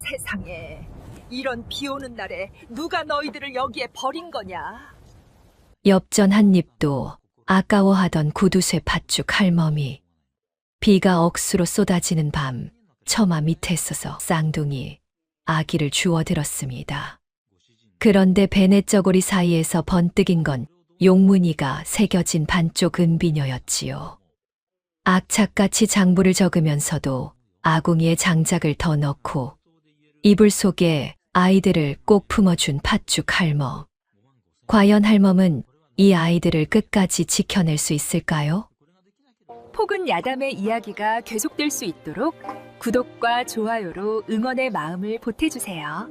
세상에, 이런 비 오는 날에 누가 너희들을 여기에 버린 거냐? 엽전 한 입도 아까워하던 구두쇠 팥죽 할멈이 비가 억수로 쏟아지는 밤 처마 밑에 서서 쌍둥이 아기를 주워들었습니다. 그런데 베넷저고리 사이에서 번뜩인 건 용문이가 새겨진 반쪽 은비녀였지요. 악착같이 장부를 적으면서도 아궁이에 장작을 더 넣고 이불 속에 아이들을 꼭 품어준 팥죽 할멈. 과연 할멈은 이 아이들을 끝까지 지켜낼 수 있을까요? 폭은 야담의 이야기가 계속될 수 있도록 구독과 좋아요로 응원의 마음을 보태주세요.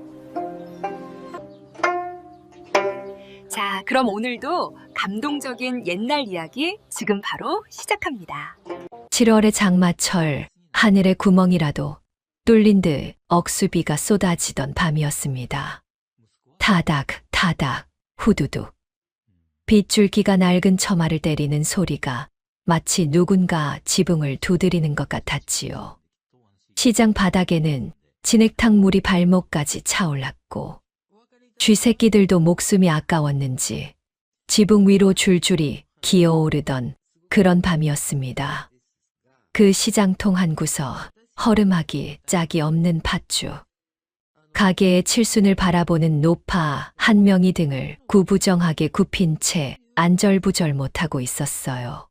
자, 그럼 오늘도 감동적인 옛날 이야기 지금 바로 시작합니다. 7월의 장마철, 하늘의 구멍이라도 뚫린 듯 억수비가 쏟아지던 밤이었습니다. 타닥, 타닥, 후두둑. 빗줄기가 낡은 처마를 때리는 소리가 마치 누군가 지붕을 두드리는 것 같았지요. 시장 바닥에는 진흙탕 물이 발목까지 차올랐고 쥐새끼들도 목숨이 아까웠는지 지붕 위로 줄줄이 기어오르던 그런 밤이었습니다. 그 시장통 한 구석, 허름하기 짝이 없는 팥죽. 가게의 칠순을 바라보는 노파 한 명이 등을 구부정하게 굽힌 채 안절부절 못하고 있었어요.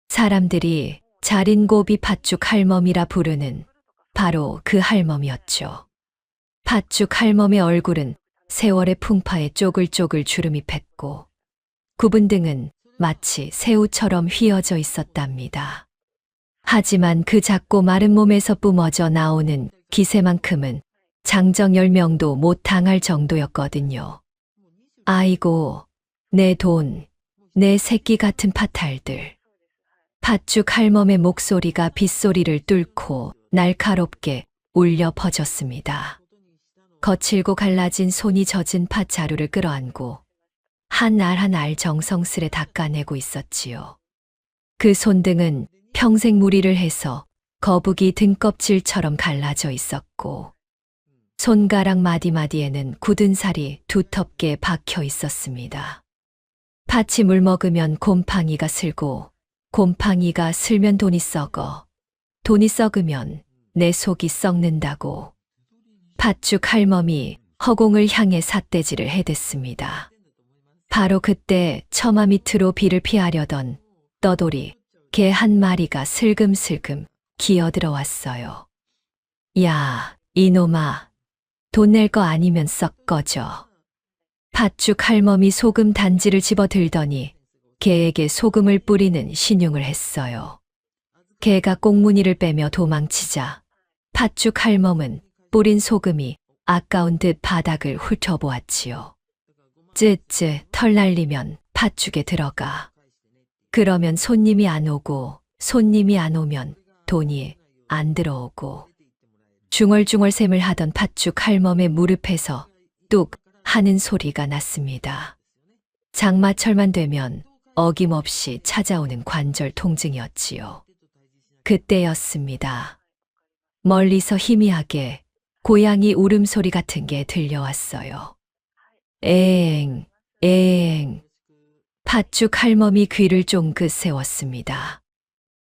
사람들이 자린고비 팥죽 할멈이라 부르는 바로 그 할멈이었죠. 팥죽 할멈의 얼굴은 세월의 풍파에 쪼글쪼글 주름이 팼고 굽은 등은 마치 새우처럼 휘어져 있었답니다. 하지만 그 작고 마른 몸에서 뿜어져 나오는 기세만큼은 장정 10명도 못 당할 정도였거든요. 아이고, 내 돈, 내 새끼 같은 파탈들. 팥죽 할멈의 목소리가 빗소리를 뚫고 날카롭게 울려 퍼졌습니다. 거칠고 갈라진 손이 젖은 팥자루를 끌어안고 한 알 한 알 정성스레 닦아내고 있었지요. 그 손등은 평생 무리를 해서 거북이 등껍질처럼 갈라져 있었고 손가락 마디마디에는 굳은 살이 두텁게 박혀 있었습니다. 팥이 물 먹으면 곰팡이가 슬고 곰팡이가 슬면 돈이 썩어 돈이 썩으면 내 속이 썩는다고 팥죽 할멈이 허공을 향해 삿대질을 해댔습니다. 바로 그때 처마 밑으로 비를 피하려던 떠돌이 개 한 마리가 슬금슬금 기어들어왔어요. 야, 이놈아, 돈 낼 거 아니면 썩 꺼져. 팥죽 할멈이 소금 단지를 집어들더니 개에게 소금을 뿌리는 신용을 했어요. 개가 꽁무니를 빼며 도망치자 팥죽 할멈은 뿌린 소금이 아까운 듯 바닥을 훑어보았지요. 쯔쯔 털 날리면 팥죽에 들어가. 그러면 손님이 안 오고 손님이 안 오면 돈이 안 들어오고. 중얼중얼 샘을 하던 팥죽 할멈의 무릎에서 뚝 하는 소리가 났습니다. 장마철만 되면 어김없이 찾아오는 관절 통증이었지요. 그때였습니다. 멀리서 희미하게 고양이 울음소리 같은 게 들려왔어요. 에엥, 에엥. 팥죽 할멈이 귀를 쫑긋 세웠습니다.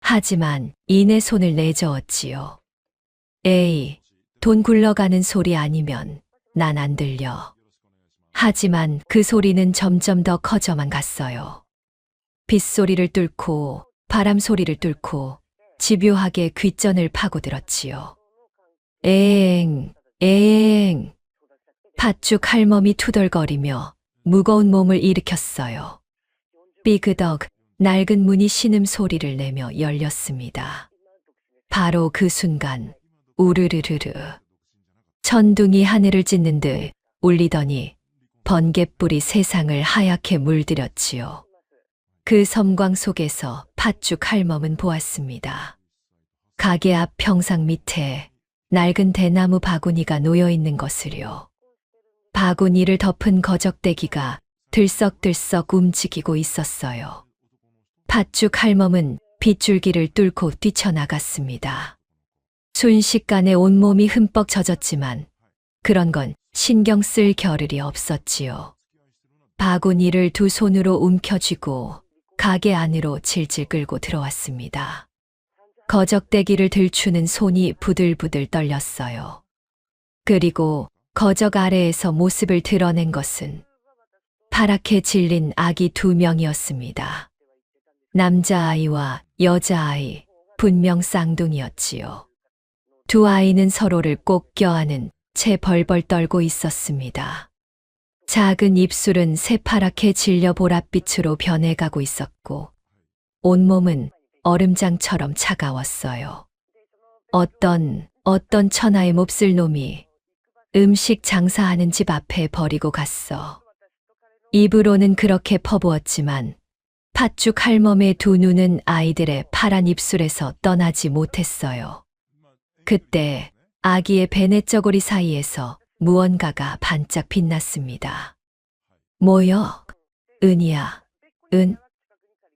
하지만 이내 손을 내저었지요. 에이, 돈 굴러가는 소리 아니면 난 안 들려. 하지만 그 소리는 점점 더 커져만 갔어요. 빗소리를 뚫고 바람 소리를 뚫고 집요하게 귓전을 파고들었지요. 에엥, 에엥. 팥죽 할멈이 투덜거리며 무거운 몸을 일으켰어요. 삐그덕 낡은 문이 신음소리를 내며 열렸습니다. 바로 그 순간 우르르르르 천둥이 하늘을 찢는 듯 울리더니 번갯불이 세상을 하얗게 물들였지요. 그 섬광 속에서 팥죽 할멈은 보았습니다. 가게 앞 평상 밑에 낡은 대나무 바구니가 놓여 있는 것을요. 바구니를 덮은 거적대기가 들썩들썩 움직이고 있었어요. 팥죽 할멈은 빗줄기를 뚫고 뛰쳐나갔습니다. 순식간에 온몸이 흠뻑 젖었지만 그런 건 신경 쓸 겨를이 없었지요. 바구니를 두 손으로 움켜쥐고 가게 안으로 질질 끌고 들어왔습니다. 거적대기를 들추는 손이 부들부들 떨렸어요. 그리고 거적 아래에서 모습을 드러낸 것은 파랗게 질린 아기 2명이었습니다. 남자아이와 여자아이, 분명 쌍둥이였지요. 두 아이는 서로를 꼭 껴안은 채 벌벌 떨고 있었습니다. 작은 입술은 새파랗게 질려 보랏빛으로 변해가고 있었고 온몸은 얼음장처럼 차가웠어요. 어떤 천하의 몹쓸 놈이 음식 장사하는 집 앞에 버리고 갔어. 입으로는 그렇게 퍼부었지만 팥죽 할멈의 두 눈은 아이들의 파란 입술에서 떠나지 못했어요. 그때 아기의 베네저고리 사이에서 무언가가 반짝 빛났습니다. 뭐여? 은이야, 은.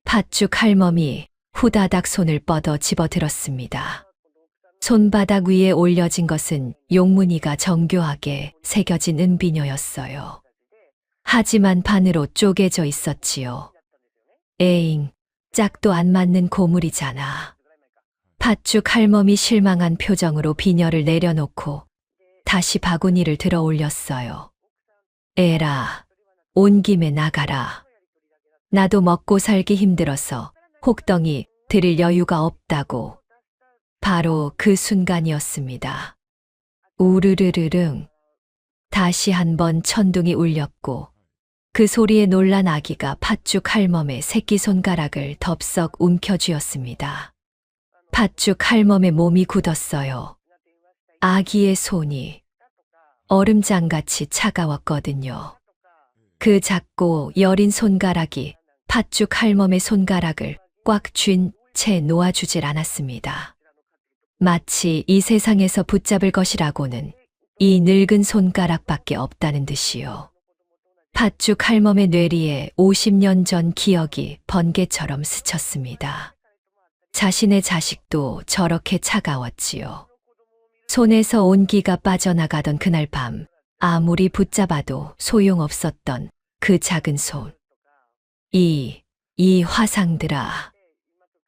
팥죽 할멈이 후다닥 손을 뻗어 집어들었습니다. 손바닥 위에 올려진 것은 용무늬가 정교하게 새겨진 은비녀였어요. 하지만 반으로 쪼개져 있었지요. 에잉, 짝도 안 맞는 고물이잖아. 팥죽 할멈이 실망한 표정으로 비녀를 내려놓고 다시 바구니를 들어 올렸어요. 에라, 온 김에 나가라. 나도 먹고 살기 힘들어서 혹덩이 드릴 여유가 없다고. 바로 그 순간이었습니다. 우르르르릉. 다시 한번 천둥이 울렸고 그 소리에 놀란 아기가 팥죽 할멈의 새끼손가락을 덥석 움켜쥐었습니다. 팥죽 할멈의 몸이 굳었어요. 아기의 손이 얼음장같이 차가웠거든요. 그 작고 여린 손가락이 팥죽 할멈의 손가락을 꽉 쥔 채 놓아주질 않았습니다. 마치 이 세상에서 붙잡을 것이라고는 이 늙은 손가락밖에 없다는 듯이요. 팥죽 할멈의 뇌리에 50년 전 기억이 번개처럼 스쳤습니다. 자신의 자식도 저렇게 차가웠지요. 손에서 온기가 빠져나가던 그날 밤, 아무리 붙잡아도 소용없었던 그 작은 손. 이 화상들아.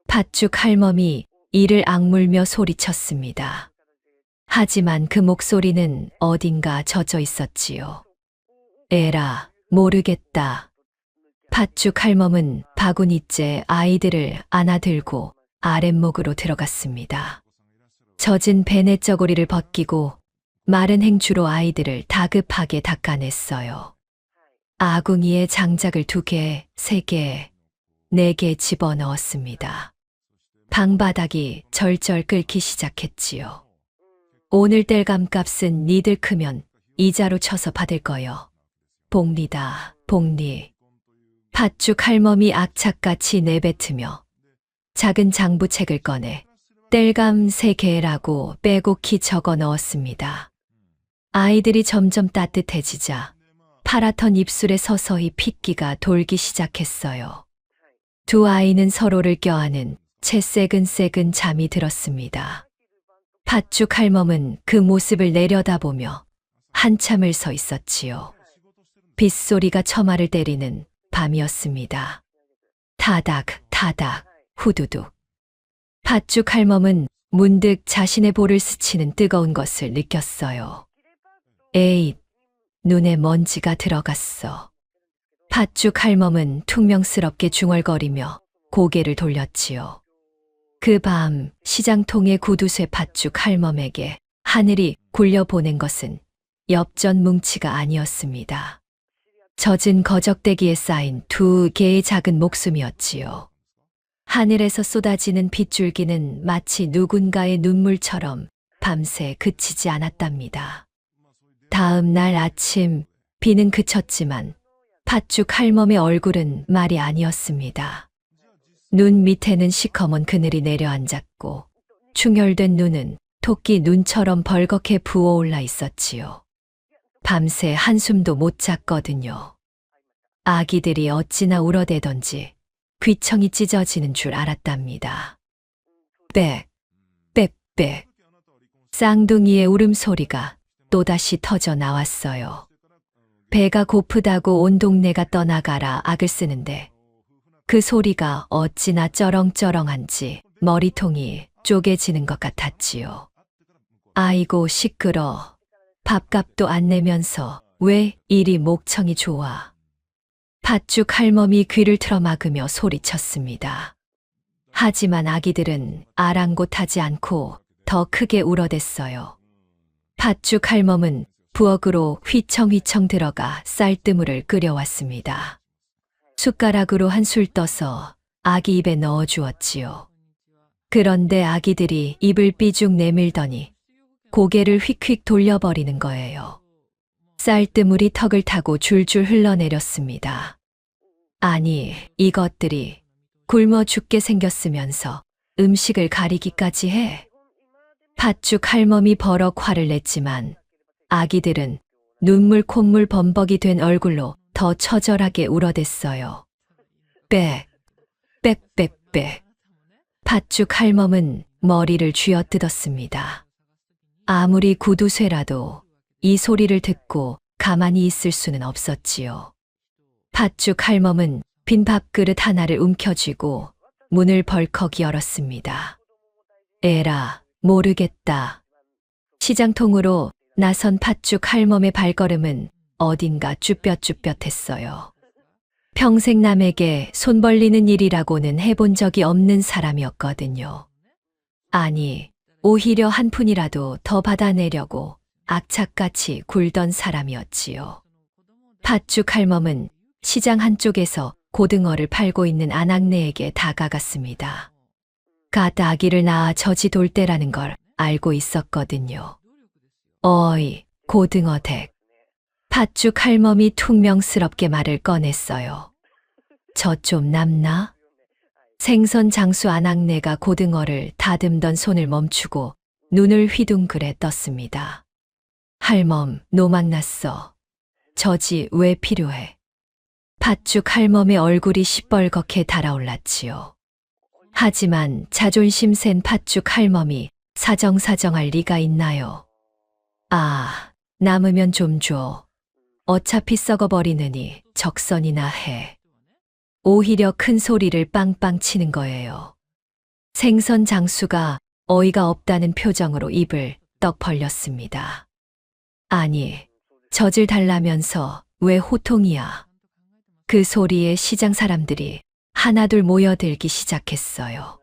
팥죽 할멈이 이를 악물며 소리쳤습니다. 하지만 그 목소리는 어딘가 젖어 있었지요. 에라, 모르겠다. 팥죽 할멈은 바구니째 아이들을 안아들고 아랫목으로 들어갔습니다. 젖은 베네저고리를 벗기고 마른 행주로 아이들을 다급하게 닦아냈어요. 아궁이에 장작을 2개, 3개, 4개 집어넣었습니다. 방바닥이 절절 끓기 시작했지요. 오늘 땔감값은 니들 크면 이자로 쳐서 받을 거요. 복리다, 복리. 팥죽 할멈이 악착같이 내뱉으며 작은 장부책을 꺼내 땔감 3개라고 빼곡히 적어 넣었습니다. 아이들이 점점 따뜻해지자 파랗던 입술에 서서히 핏기가 돌기 시작했어요. 두 아이는 서로를 껴안은 채 새근새근 잠이 들었습니다. 팥죽 할멈은 그 모습을 내려다보며 한참을 서 있었지요. 빗소리가 처마를 때리는 밤이었습니다. 타닥, 타닥, 후두둑. 팥죽 할멈은 문득 자신의 볼을 스치는 뜨거운 것을 느꼈어요. 에잇, 눈에 먼지가 들어갔어. 팥죽 할멈은 퉁명스럽게 중얼거리며 고개를 돌렸지요. 그 밤 시장통의 구두쇠 팥죽 할멈에게 하늘이 굴려보낸 것은 엽전 뭉치가 아니었습니다. 젖은 거적대기에 쌓인 2개의 작은 목숨이었지요. 하늘에서 쏟아지는 빗줄기는 마치 누군가의 눈물처럼 밤새 그치지 않았답니다. 다음 날 아침 비는 그쳤지만 팥죽 할멈의 얼굴은 말이 아니었습니다. 눈 밑에는 시커먼 그늘이 내려앉았고 충혈된 눈은 토끼 눈처럼 벌겋게 부어올라 있었지요. 밤새 한숨도 못 잤거든요. 아기들이 어찌나 울어대던지 귀청이 찢어지는 줄 알았답니다. 빽, 빽빽. 쌍둥이의 울음소리가 또다시 터져 나왔어요. 배가 고프다고 온 동네가 떠나가라 악을 쓰는데 그 소리가 어찌나 쩌렁쩌렁한지 머리통이 쪼개지는 것 같았지요. 아이고 시끄러. 밥값도 안 내면서 왜 이리 목청이 좋아. 팥죽 할멈이 귀를 틀어막으며 소리쳤습니다. 하지만 아기들은 아랑곳하지 않고 더 크게 울어댔어요. 팥죽 할멈은 부엌으로 휘청휘청 들어가 쌀뜨물을 끓여왔습니다. 숟가락으로 한술 떠서 아기 입에 넣어 주었지요. 그런데 아기들이 입을 삐죽 내밀더니 고개를 휙휙 돌려버리는 거예요. 쌀뜨물이 턱을 타고 줄줄 흘러내렸습니다. 아니, 이것들이 굶어 죽게 생겼으면서 음식을 가리기까지 해. 팥죽 할멈이 버럭 화를 냈지만 아기들은 눈물 콧물 범벅이 된 얼굴로 더 처절하게 울어댔어요. 빽, 빽빽빽. 팥죽 할멈은 머리를 쥐어뜯었습니다. 아무리 구두쇠라도 이 소리를 듣고 가만히 있을 수는 없었지요. 팥죽 할멈은 빈 밥그릇 하나를 움켜쥐고 문을 벌컥 열었습니다. 에라, 모르겠다. 시장통으로 나선 팥죽 할멈의 발걸음은 어딘가 쭈뼛쭈뼛했어요. 평생 남에게 손 벌리는 일이라고는 해본 적이 없는 사람이었거든요. 아니, 오히려 한 푼이라도 더 받아내려고 악착같이 굴던 사람이었지요. 팥죽 할멈은 시장 한쪽에서 고등어를 팔고 있는 아낙네에게 다가갔습니다. 갓 아기를 낳아 젖이 돌 때라는 걸 알고 있었거든요. 어이, 고등어 댁. 팥죽 할멈이 퉁명스럽게 말을 꺼냈어요. 저 좀 남나? 생선 장수 아낙네가 고등어를 다듬던 손을 멈추고 눈을 휘둥그레 떴습니다. 할멈, 노망났어. 젖이 왜 필요해? 팥죽 할멈의 얼굴이 시뻘겋게 달아올랐지요. 하지만 자존심 센 팥죽 할멈이 사정사정할 리가 있나요? 아, 남으면 좀 줘. 어차피 썩어버리느니 적선이나 해. 오히려 큰 소리를 빵빵 치는 거예요. 생선 장수가 어이가 없다는 표정으로 입을 떡 벌렸습니다. 아니, 젖을 달라면서 왜 호통이야? 그 소리에 시장 사람들이 하나둘 모여들기 시작했어요.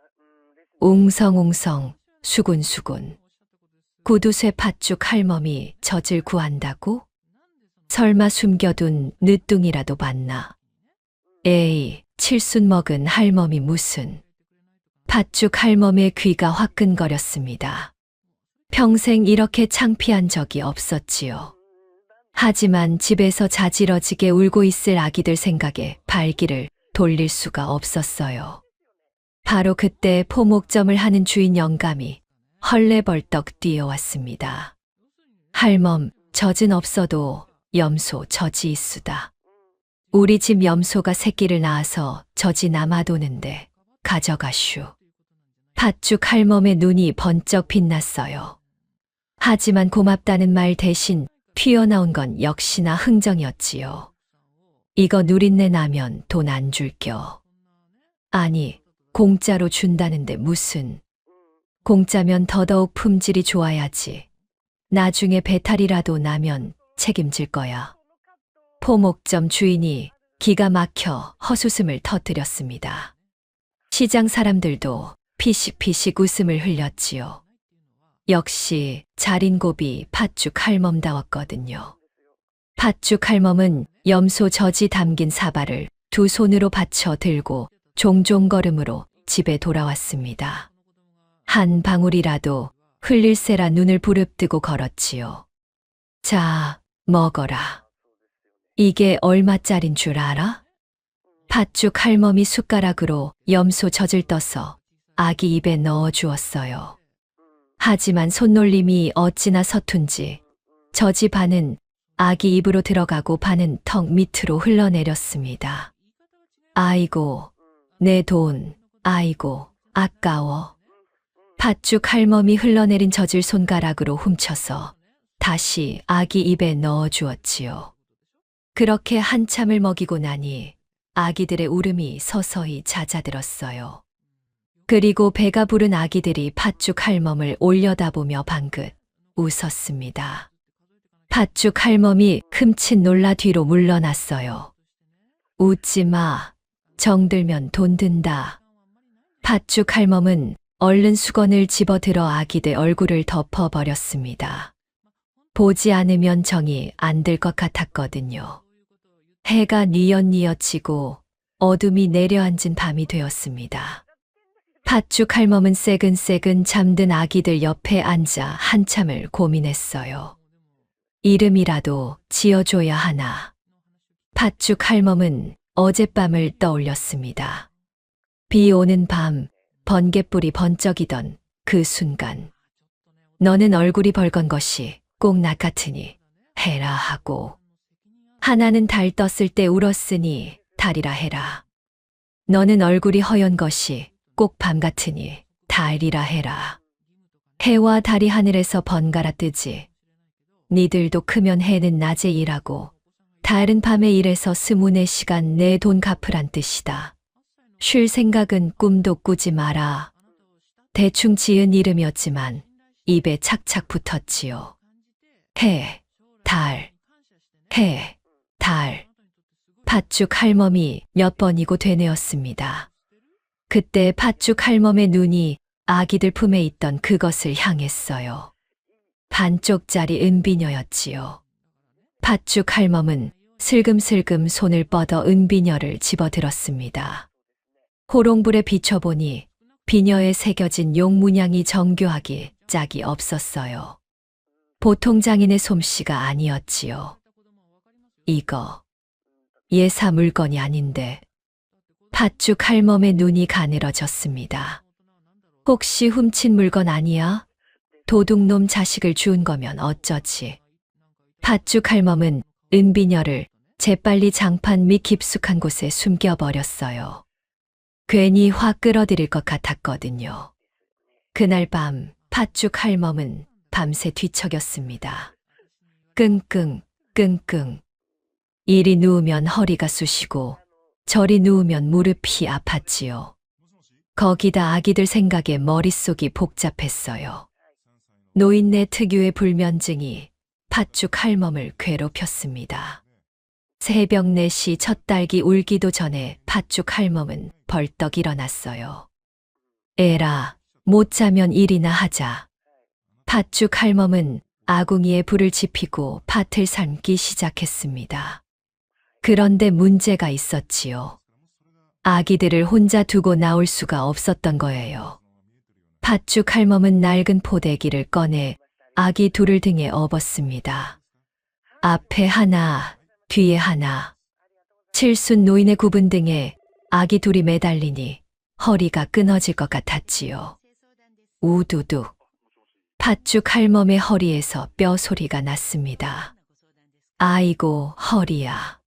웅성웅성, 수군수군. 구두쇠 팥죽 할멈이 젖을 구한다고? 설마 숨겨둔 늦둥이라도 봤나? 에이, 칠순 먹은 할멈이 무슨. 팥죽 할멈의 귀가 화끈거렸습니다. 평생 이렇게 창피한 적이 없었지요. 하지만 집에서 자지러지게 울고 있을 아기들 생각에 발길을 돌릴 수가 없었어요. 바로 그때 포목점을 하는 주인 영감이 헐레벌떡 뛰어왔습니다. 할멈, 젖은 없어도 염소 젖이 있수다. 우리 집 염소가 새끼를 낳아서 젖이 남아도는데 가져가슈. 팥죽 할멈의 눈이 번쩍 빛났어요. 하지만 고맙다는 말 대신 튀어나온 건 역시나 흥정이었지요. 이거 누린내 나면 돈 안 줄겨. 아니, 공짜로 준다는데 무슨. 공짜면 더더욱 품질이 좋아야지. 나중에 배탈이라도 나면 책임질 거야. 포목점 주인이 기가 막혀 헛웃음을 터뜨렸습니다. 시장 사람들도 피식피식 웃음을 흘렸지요. 역시 자린고비 팥죽 할멈다웠거든요. 팥죽 할멈은 염소 젖이 담긴 사발을 두 손으로 받쳐 들고 종종걸음으로 집에 돌아왔습니다. 한 방울이라도 흘릴세라 눈을 부릅뜨고 걸었지요. 자, 먹어라. 이게 얼마짜린 줄 알아? 팥죽 할멈이 숟가락으로 염소 젖을 떠서 아기 입에 넣어 주었어요. 하지만 손놀림이 어찌나 서툰지 젖이 반은 아기 입으로 들어가고 반은 턱 밑으로 흘러내렸습니다. 아이고, 내 돈, 아이고, 아까워. 팥죽 할멈이 흘러내린 젖을 손가락으로 훔쳐서 다시 아기 입에 넣어 주었지요. 그렇게 한참을 먹이고 나니 아기들의 울음이 서서히 잦아들었어요. 그리고 배가 부른 아기들이 팥죽 할멈을 올려다보며 방긋 웃었습니다. 팥죽 할멈이 흠칫 놀라 뒤로 물러났어요. 웃지 마. 정들면 돈 든다. 팥죽 할멈은 얼른 수건을 집어들어 아기들 얼굴을 덮어버렸습니다. 보지 않으면 정이 안 들 것 같았거든요. 해가 뉘엿뉘엿지고 어둠이 내려앉은 밤이 되었습니다. 팥죽 할멈은 새근새근 잠든 아기들 옆에 앉아 한참을 고민했어요. 이름이라도 지어줘야 하나. 팥죽 할멈은 어젯밤을 떠올렸습니다. 비 오는 밤, 번갯불이 번쩍이던 그 순간. 너는 얼굴이 벌건 것이 꼭 나 같으니 해라 하고. 하나는 달 떴을 때 울었으니 달이라 해라. 너는 얼굴이 허연 것이 꼭 밤 같으니 달이라 해라. 해와 달이 하늘에서 번갈아 뜨지. 니들도 크면 해는 낮에 일하고 달은 밤에 일해서 24시간 내 돈 갚으란 뜻이다. 쉴 생각은 꿈도 꾸지 마라. 대충 지은 이름이었지만 입에 착착 붙었지요. 해, 달, 해, 달. 팥죽 할멈이 몇 번이고 되뇌었습니다. 그때 팥죽 할멈의 눈이 아기들 품에 있던 그것을 향했어요. 반쪽짜리 은비녀였지요. 팥죽 할멈은 슬금슬금 손을 뻗어 은비녀를 집어들었습니다. 호롱불에 비춰보니 비녀에 새겨진 용문양이 정교하기 짝이 없었어요. 보통 장인의 솜씨가 아니었지요. 이거 예사 물건이 아닌데. 팥죽 할멈의 눈이 가늘어졌습니다. 혹시 훔친 물건 아니야? 도둑놈 자식을 주운 거면 어쩌지? 팥죽 할멈은 은비녀를 재빨리 장판 밑 깊숙한 곳에 숨겨버렸어요. 괜히 화 끌어들일 것 같았거든요. 그날 밤 팥죽 할멈은 밤새 뒤척였습니다. 끙끙, 끙끙. 이리 누우면 허리가 쑤시고 저리 누우면 무릎이 아팠지요. 거기다 아기들 생각에 머릿속이 복잡했어요. 노인네 특유의 불면증이 팥죽 할멈을 괴롭혔습니다. 새벽 4시 첫 딸기 울기도 전에 팥죽 할멈은 벌떡 일어났어요. 에라, 못 자면 일이나 하자. 팥죽 할멈은 아궁이에 불을 지피고 팥을 삶기 시작했습니다. 그런데 문제가 있었지요. 아기들을 혼자 두고 나올 수가 없었던 거예요. 팥죽 할멈은 낡은 포대기를 꺼내 아기 둘을 등에 업었습니다. 앞에 하나, 뒤에 하나. 칠순 노인의 굽은 등에 아기 둘이 매달리니 허리가 끊어질 것 같았지요. 우두둑. 팥죽 할멈의 허리에서 뼈 소리가 났습니다. 아이고, 허리야.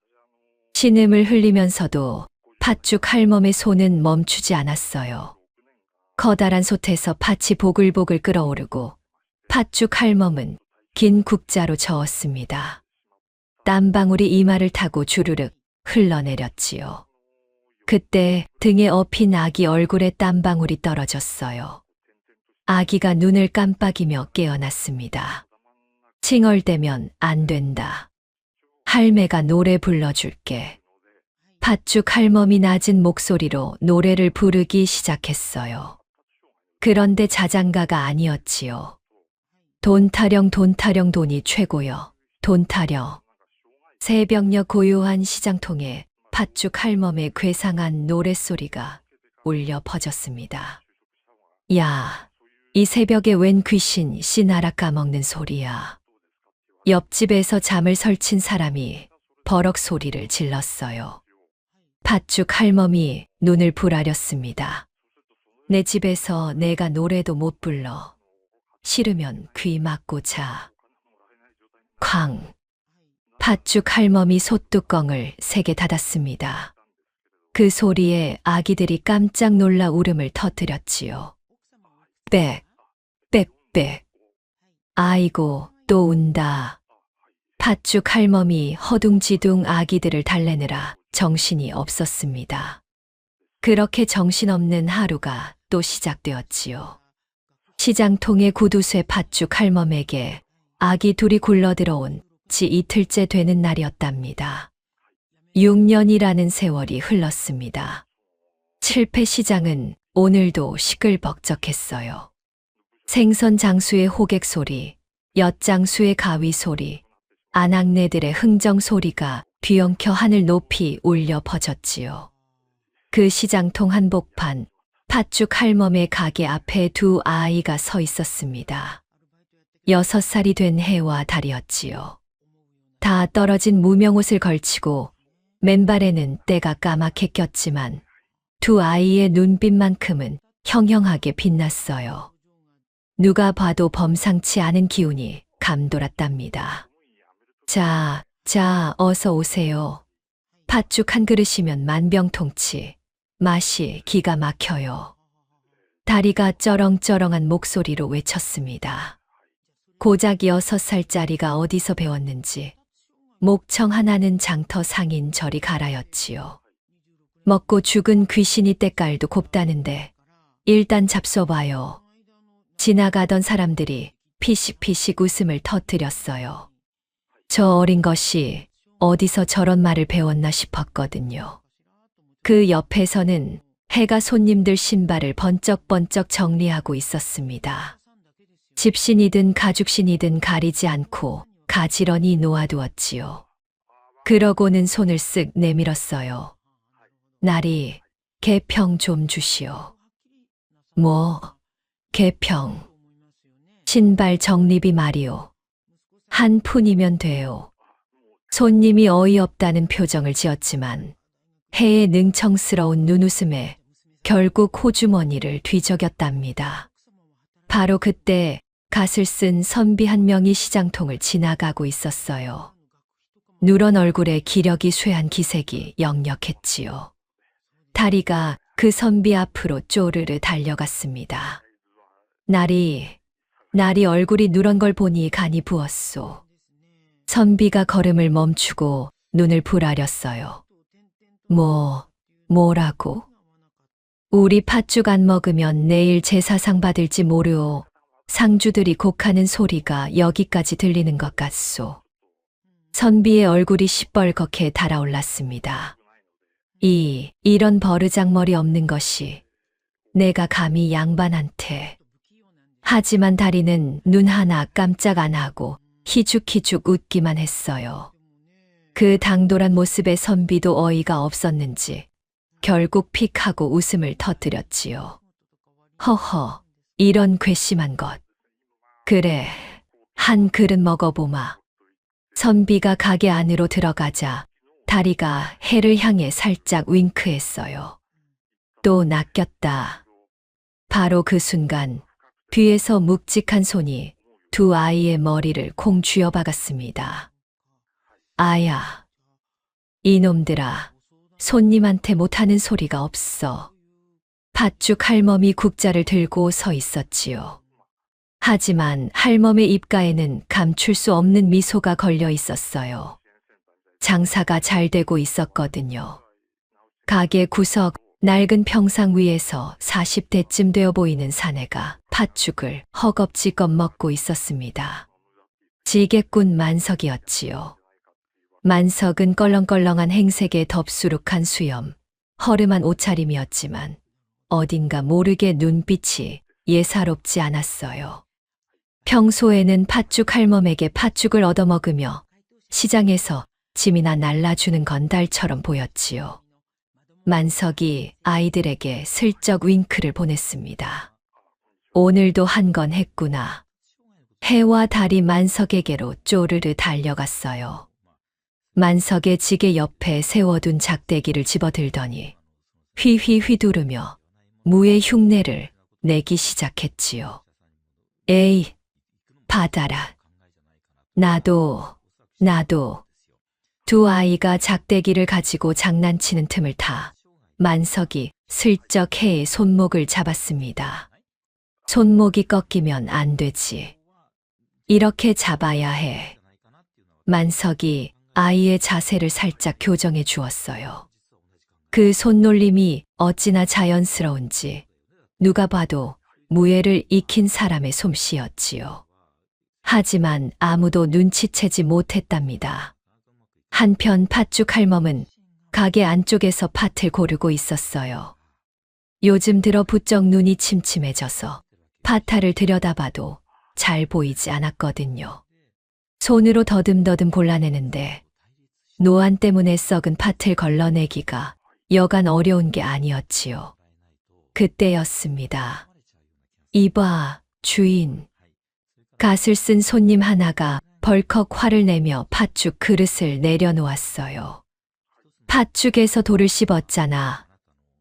신음을 흘리면서도 팥죽 할멈의 손은 멈추지 않았어요. 커다란 솥에서 팥이 보글보글 끓어오르고 팥죽 할멈은 긴 국자로 저었습니다. 땀방울이 이마를 타고 주르륵 흘러내렸지요. 그때 등에 업힌 아기 얼굴에 땀방울이 떨어졌어요. 아기가 눈을 깜빡이며 깨어났습니다. 칭얼대면 안 된다. 할매가 노래 불러줄게. 팥죽 할멈이 낮은 목소리로 노래를 부르기 시작했어요. 그런데 자장가가 아니었지요. 돈 타령 돈 타령 돈이 최고여. 돈 타령. 새벽녘 고요한 시장통에 팥죽 할멈의 괴상한 노랫소리가 울려 퍼졌습니다. 야, 이 새벽에 웬 귀신 씨나라 까먹는 소리야. 옆집에서 잠을 설친 사람이 버럭 소리를 질렀어요. 팥죽 할멈이 눈을 부라렸습니다. 내 집에서 내가 노래도 못 불러. 싫으면 귀 막고 자. 쾅. 팥죽 할멈이 솥뚜껑을 세게 닫았습니다. 그 소리에 아기들이 깜짝 놀라 울음을 터뜨렸지요. 빽, 빽빽. 아이고, 또 운다. 팥죽 할멈이 허둥지둥 아기들을 달래느라 정신이 없었습니다. 그렇게 정신없는 하루가 또 시작되었지요. 시장통의 구두쇠 팥죽 할멈에게 아기 둘이 굴러들어온 지 이틀째 되는 날이었답니다. 6년이라는 세월이 흘렀습니다. 칠패 시장은 오늘도 시끌벅적했어요. 생선 장수의 호객 소리, 엿장수의 가위 소리, 아낙네들의 흥정 소리가 뒤엉켜 하늘 높이 울려 퍼졌지요. 그 시장통 한복판, 팥죽 할멈의 가게 앞에 두 아이가 서 있었습니다. 6살이 된 해와 달이었지요. 다 떨어진 무명옷을 걸치고 맨발에는 때가 까맣게 꼈지만 두 아이의 눈빛만큼은 형형하게 빛났어요. 누가 봐도 범상치 않은 기운이 감돌았답니다. 자, 어서 오세요. 팥죽 한 그릇이면 만병통치, 맛이 기가 막혀요. 다리가 쩌렁쩌렁한 목소리로 외쳤습니다. 고작 6살짜리가 어디서 배웠는지 목청 하나는 장터 상인 저리 가라였지요. 먹고 죽은 귀신이 때깔도 곱다는데 일단 잡숴봐요. 지나가던 사람들이 피식피식 웃음을 터뜨렸어요. 저 어린 것이 어디서 저런 말을 배웠나 싶었거든요. 그 옆에서는 해가 손님들 신발을 번쩍번쩍 정리하고 있었습니다. 집신이든 가죽신이든 가리지 않고 가지런히 놓아두었지요. 그러고는 손을 쓱 내밀었어요. 나리, 개평 좀 주시오. 뭐, 개평. 신발 정리비 말이오. 한 푼이면 돼요. 손님이 어이없다는 표정을 지었지만 해의 능청스러운 눈웃음에 결국 호주머니를 뒤적였답니다. 바로 그때 갓을 쓴 선비 한 명이 시장통을 지나가고 있었어요. 누런 얼굴에 기력이 쇠한 기색이 역력했지요. 다리가 그 선비 앞으로 쪼르르 달려갔습니다. 날이 얼굴이 누런 걸 보니 간이 부었소. 선비가 걸음을 멈추고 눈을 부라렸어요. 뭐라고? 우리 팥죽 안 먹으면 내일 제사상 받을지 모르오. 상주들이 곡하는 소리가 여기까지 들리는 것 같소. 선비의 얼굴이 시뻘겋게 달아올랐습니다. 이런 버르장머리 없는 것이 내가 감히 양반한테. 하지만 다리는 눈 하나 깜짝 안 하고 희죽희죽 웃기만 했어요. 그 당돌한 모습에 선비도 어이가 없었는지 결국 픽 하고 웃음을 터뜨렸지요. 허허, 이런 괘씸한 것. 그래, 한 그릇 먹어보마. 선비가 가게 안으로 들어가자 다리가 해를 향해 살짝 윙크했어요. 또 낚였다. 바로 그 순간 뒤에서 묵직한 손이 두 아이의 머리를 콩 쥐어박았습니다. 아야, 이놈들아, 손님한테 못하는 소리가 없어. 팥죽 할멈이 국자를 들고 서 있었지요. 하지만 할멈의 입가에는 감출 수 없는 미소가 걸려 있었어요. 장사가 잘 되고 있었거든요. 가게 구석 낡은 평상 위에서 40대쯤 되어 보이는 사내가 팥죽을 허겁지겁 먹고 있었습니다. 지게꾼 만석이었지요. 만석은 껄렁껄렁한 행색의 덥수룩한 수염, 허름한 옷차림이었지만 어딘가 모르게 눈빛이 예사롭지 않았어요. 평소에는 팥죽 할멈에게 팥죽을 얻어먹으며 시장에서 짐이나 날라주는 건달처럼 보였지요. 만석이 아이들에게 슬쩍 윙크를 보냈습니다. 오늘도 한 건 했구나. 해와 달이 만석에게로 쪼르르 달려갔어요. 만석의 지게 옆에 세워둔 작대기를 집어들더니 휘휘 휘두르며 무의 흉내를 내기 시작했지요. 에이, 받아라. 나도. 두 아이가 작대기를 가지고 장난치는 틈을 타 만석이 슬쩍 해의 손목을 잡았습니다. 손목이 꺾이면 안 되지. 이렇게 잡아야 해. 만석이 아이의 자세를 살짝 교정해 주었어요. 그 손놀림이 어찌나 자연스러운지 누가 봐도 무예를 익힌 사람의 솜씨였지요. 하지만 아무도 눈치채지 못했답니다. 한편 팥죽 할멈은 가게 안쪽에서 팥을 고르고 있었어요. 요즘 들어 부쩍 눈이 침침해져서 팥알을 들여다봐도 잘 보이지 않았거든요. 손으로 더듬더듬 골라내는데 노안 때문에 썩은 팥을 걸러내기가 여간 어려운 게 아니었지요. 그때였습니다. 이봐, 주인. 갓을 쓴 손님 하나가 벌컥 화를 내며 팥죽 그릇을 내려놓았어요. 팥죽에서 돌을 씹었잖아.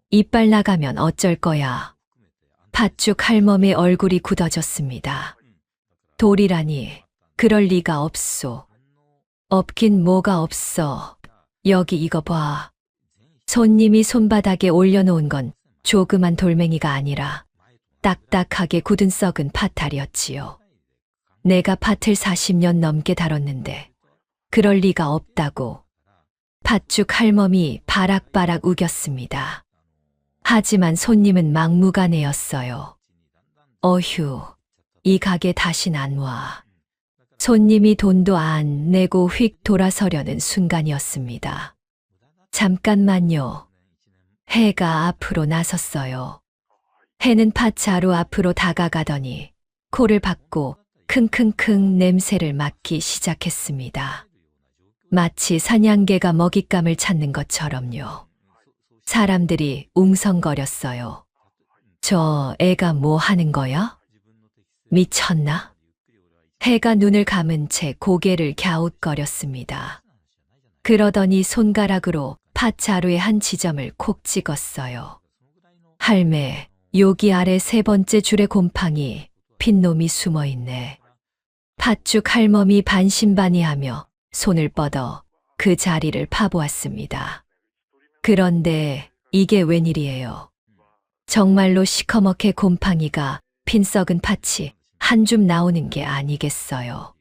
이빨 나가면 어쩔 거야. 팥죽 할멈의 얼굴이 굳어졌습니다. 돌이라니, 그럴 리가 없소. 없긴 뭐가 없어. 여기 이거 봐. 손님이 손바닥에 올려놓은 건 조그만 돌멩이가 아니라 딱딱하게 굳은 썩은 팥알이었지요. 내가 팥을 40년 넘게 다뤘는데 그럴 리가 없다고. 팥죽 할멈이 바락바락 우겼습니다. 하지만 손님은 막무가내였어요. 어휴, 이 가게 다신 안 와. 손님이 돈도 안 내고 휙 돌아서려는 순간이었습니다. 잠깐만요. 해가 앞으로 나섰어요. 해는 팥자루 앞으로 다가가더니 코를 박고 킁킁킁 냄새를 맡기 시작했습니다. 마치 사냥개가 먹잇감을 찾는 것처럼요. 사람들이 웅성거렸어요. 저 애가 뭐 하는 거야? 미쳤나? 해가 눈을 감은 채 고개를 갸웃거렸습니다. 그러더니 손가락으로 팥자루의 한 지점을 콕 찍었어요. 할매, 여기 아래 세 번째 줄에 곰팡이 핀 놈이 숨어있네. 팥죽 할멈이 반신반의하며 손을 뻗어 그 자리를 파보았습니다. 그런데 이게 웬일이에요? 정말로 시커멓게 곰팡이가 핀 썩은 팥이 한 줌 나오는 게 아니겠어요.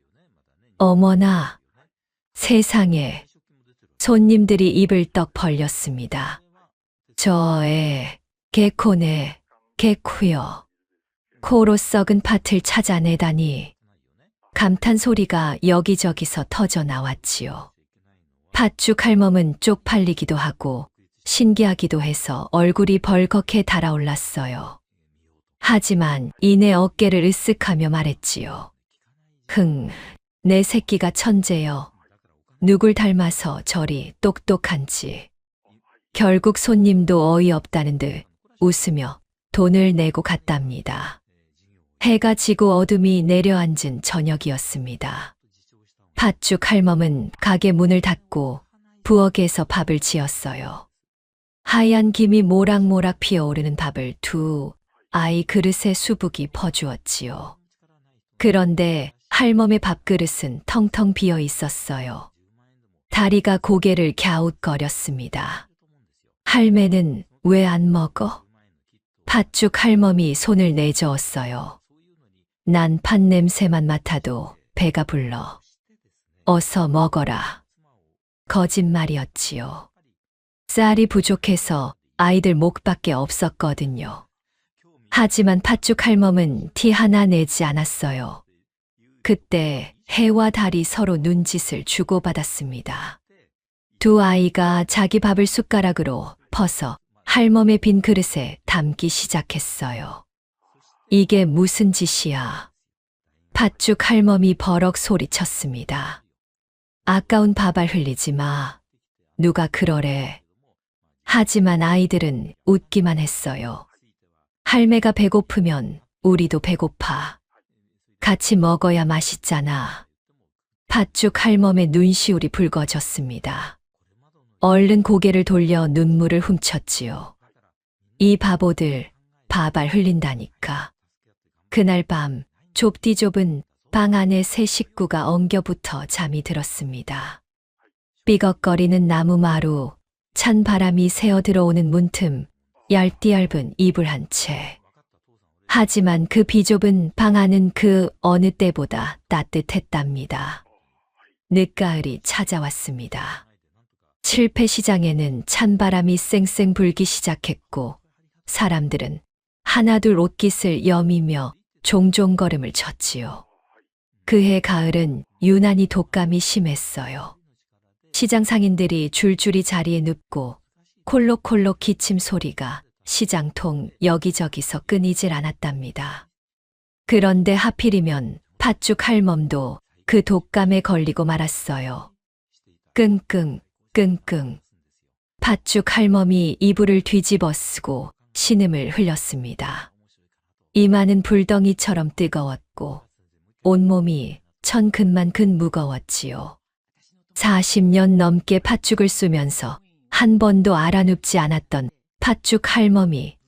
어머나, 세상에. 손님들이 입을 떡 벌렸습니다. 저 애, 개코네, 개코요. 코로 썩은 팥을 찾아내다니. 감탄 소리가 여기저기서 터져 나왔지요. 팥죽 할멈은 쪽팔리기도 하고 신기하기도 해서 얼굴이 벌겋게 달아올랐어요. 하지만 이내 어깨를 으쓱하며 말했지요. 내 새끼가 천재여. 누굴 닮아서 저리 똑똑한지. 결국 손님도 어이없다는 듯 웃으며 돈을 내고 갔답니다. 해가 지고 어둠이 내려앉은 저녁이었습니다. 팥죽 할멈은 가게 문을 닫고 부엌에서 밥을 지었어요. 하얀 김이 모락모락 피어오르는 밥을 두 아이 그릇에 수북이 퍼주었지요. 그런데 할멈의 밥그릇은 텅텅 비어 있었어요. 다리가 고개를 갸웃거렸습니다. 할매는 왜 안 먹어? 팥죽 할멈이 손을 내저었어요. 난 팥 냄새만 맡아도 배가 불러. 어서 먹어라. 거짓말이었지요. 쌀이 부족해서 아이들 목밖에 없었거든요. 하지만 팥죽 할멈은 티 하나 내지 않았어요. 그때 해와 달이 서로 눈짓을 주고받았습니다. 두 아이가 자기 밥을 숟가락으로 퍼서 할멈의 빈 그릇에 담기 시작했어요. 이게 무슨 짓이야? 팥죽 할멈이 버럭 소리쳤습니다. 아까운 밥알 흘리지 마. 누가 그러래. 하지만 아이들은 웃기만 했어요. 할매가 배고프면 우리도 배고파. 같이 먹어야 맛있잖아. 팥죽 할멈의 눈시울이 붉어졌습니다. 얼른 고개를 돌려 눈물을 훔쳤지요. 이 바보들 밥알 흘린다니까. 그날 밤 좁디 좁은 방 안에 세 식구가 엉겨붙어 잠이 들었습니다. 삐걱거리는 나무 마루, 찬 바람이 새어 들어오는 문틈, 얇디 얇은 이불 한 채. 하지만 그 비좁은 방 안은 그 어느 때보다 따뜻했답니다. 늦가을이 찾아왔습니다. 실패 시장에는 찬바람이 쌩쌩 불기 시작했고 사람들은 하나둘 옷깃을 여미며 종종 걸음을 쳤지요. 그해 가을은 유난히 독감이 심했어요. 시장 상인들이 줄줄이 자리에 눕고 콜록콜록 기침 소리가 시장통 여기저기서 끊이질 않았답니다. 그런데 하필이면 팥죽 할멈도 그 독감에 걸리고 말았어요. 끙끙 끙끙. 팥죽 할멈이 이불을 뒤집어 쓰고 신음을 흘렸습니다. 이마는 불덩이처럼 뜨거웠고 온몸이 천근만근 무거웠지요. 40년 넘게 팥죽을 쑤면서 한 번도 알아눕지 않았던 팥죽 할멈이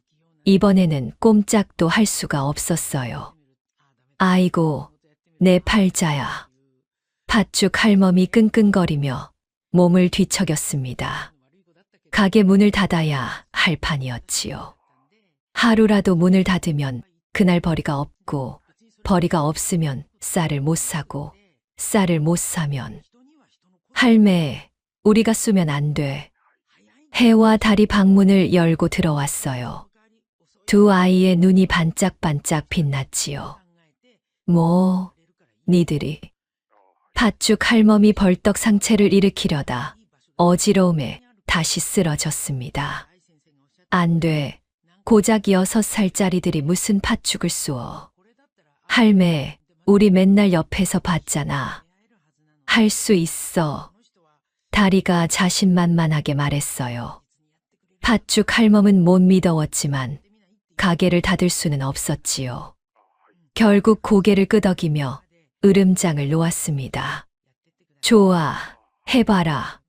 이번에는 꼼짝도 할 수가 없었어요. 아이고, 내 팔자야. 팥죽 할멈이 끙끙거리며 몸을 뒤척였습니다. 가게 문을 닫아야 할 판이었지요. 하루라도 문을 닫으면 그날 벌이가 없고 벌이가 없으면 쌀을 못 사고 쌀을 못 사면 할매, 우리가 쑤면 안 돼. 해와 달이 방문을 열고 들어왔어요. 두 아이의 눈이 반짝반짝 빛났지요. 뭐, 니들이. 팥죽 할멈이 벌떡 상체를 일으키려다 어지러움에 다시 쓰러졌습니다. 안 돼. 고작 6살짜리들이 무슨 팥죽을 쑤어. 할매, 우리 맨날 옆에서 봤잖아. 할 수 있어. 다리가 자신만만하게 말했어요. 팥죽 할멈은 못 믿어왔지만 가게를 닫을 수는 없었지요. 결국 고개를 끄덕이며 으름장을 놓았습니다. 좋아, 해봐라.